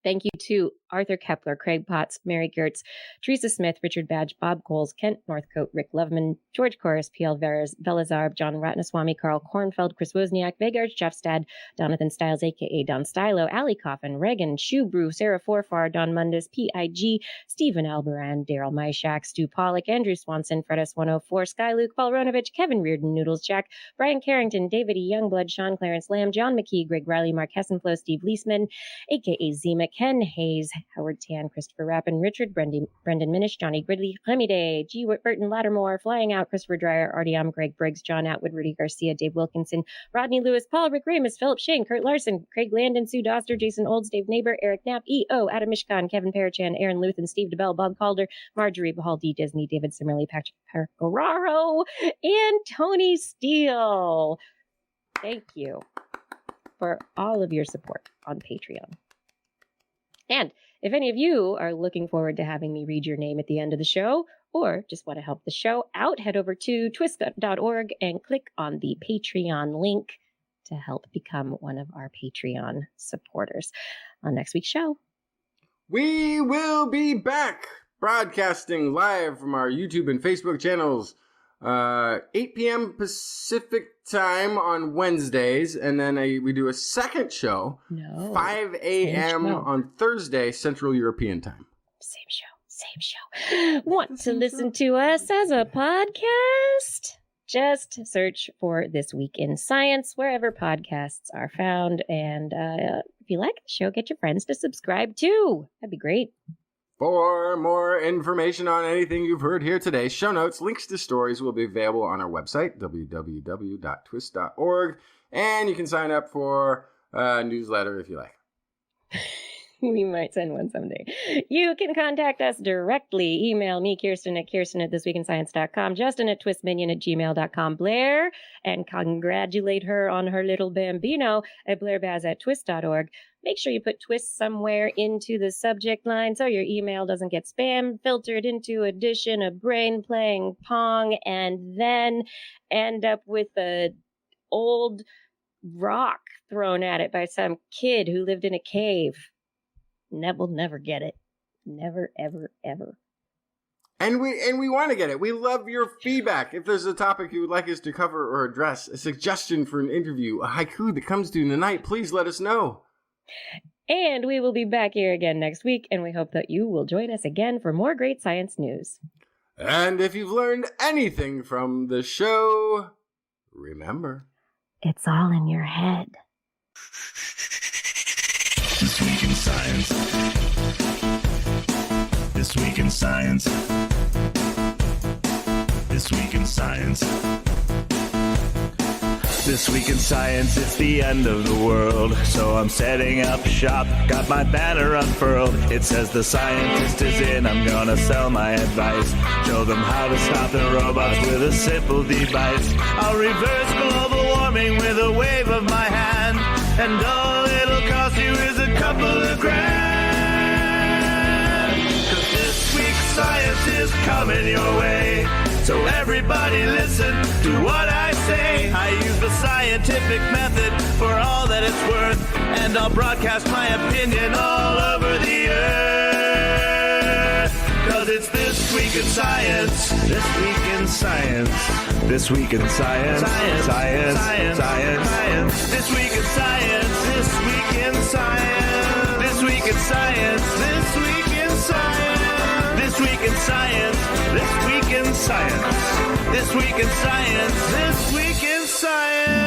Thank you to Arthur Kepler, Craig Potts, Mary Gertz, Teresa Smith, Richard Badge, Bob Coles, Kent Northcote, Rick Loveman, George Corris, P.L. Veras, Velazar, John Ratnaswamy, Carl Kornfeld, Chris Wozniak, Vegard Jeffstad, Jonathan Stiles, a.k.a. Don Stylo, Ali Coffin, Reagan, Shoe Brew, Sarah Forfar, Don Mundus, P.I.G., Stephen Albaran, Daryl Myshak, Stu Pollock, Andrew Swanson, Fred S104, Sky Luke, Paul Ronovich, Kevin Reardon, Noodles Jack, Brian Carrington, David E. Youngblood, Sean Clarence Lamb, John McKee, Greg Riley, Mark Hessenflow, Steve Leisman, a.k.a. Zima, Ken Hayes, Howard Tan, Christopher Rappin, Richard, Brendan Minish, Johnny Gridley, Remy Day, G. Burton, Lattimore, Flying Out, Christopher Dreyer, Artyom, Greg Briggs, John Atwood, Rudy Garcia, Dave Wilkinson, Rodney Lewis, Paul, Rick Ramus, Philip Shane, Kurt Larson, Craig Landon, Sue Doster, Jason Olds, Dave Neighbor, Eric Knapp, E.O., Adam Mishkan, Kevin Parachan, Aaron Luthen, Steve DeBell, Bob Calder, Marjorie Bahal, D. Disney, David Simmerly, Patrick Percoraro, and Tony Steele. Thank you for all of your support on Patreon. And if any of you are looking forward to having me read your name at the end of the show, or just want to help the show out, head over to TWIS.org and click on the Patreon link to help become one of our Patreon supporters. On next week's show, we will be back broadcasting live from our YouTube and Facebook channels, 8 p.m. Pacific time on Wednesdays, and then we do a second show, 5 a.m. on Thursday, Central European time. Same show. Want to listen to us as a podcast? Just search for This Week in Science wherever podcasts are found, and if you like the show, get your friends to subscribe too. That'd be great. For more information on anything you've heard here today, show notes, links to stories will be available on our website, www.twis.org, and you can sign up for a newsletter if you like. We might send one someday. You can contact us directly. Email me, Kirsten at thisweekinscience.com, Justin at twistminion@gmail.com, Blair, and congratulate her on her little bambino at blairbaz@twist.org. Make sure you put twist somewhere into the subject line so your email doesn't get spam filtered into addition, a brain playing Pong, and then end up with a old rock thrown at it by some kid who lived in a cave. We'll never get it. Never, ever, ever. And we want to get it. We love your feedback. If there's a topic you would like us to cover or address, a suggestion for an interview, a haiku that comes due tonight, please let us know. And we will be back here again next week, and we hope that you will join us again for more great science news. And if you've learned anything from the show, remember, it's all in your head. This Week in Science. This Week in Science. This Week in Science. This Week in Science, it's the end of the world. So I'm setting up shop, got my banner unfurled. It says the scientist is in, I'm gonna sell my advice. Show them how to stop the robots with a simple device. I'll reverse global warming with a wave of my hand. And all it'll cost you is a couple of grand. 'Cause this week's science is coming your way. So everybody listen to what I say. I use the scientific method for all that it's worth. And I'll broadcast my opinion all over the earth. 'Cause it's This Week in Science. This Week in Science. This Week in Science. Science. Science. Science. Science. Science. This Week in Science. This Week in Science. This Week in Science. This Week in Science. science. This week in science. This week in science. This week in science. This week in science.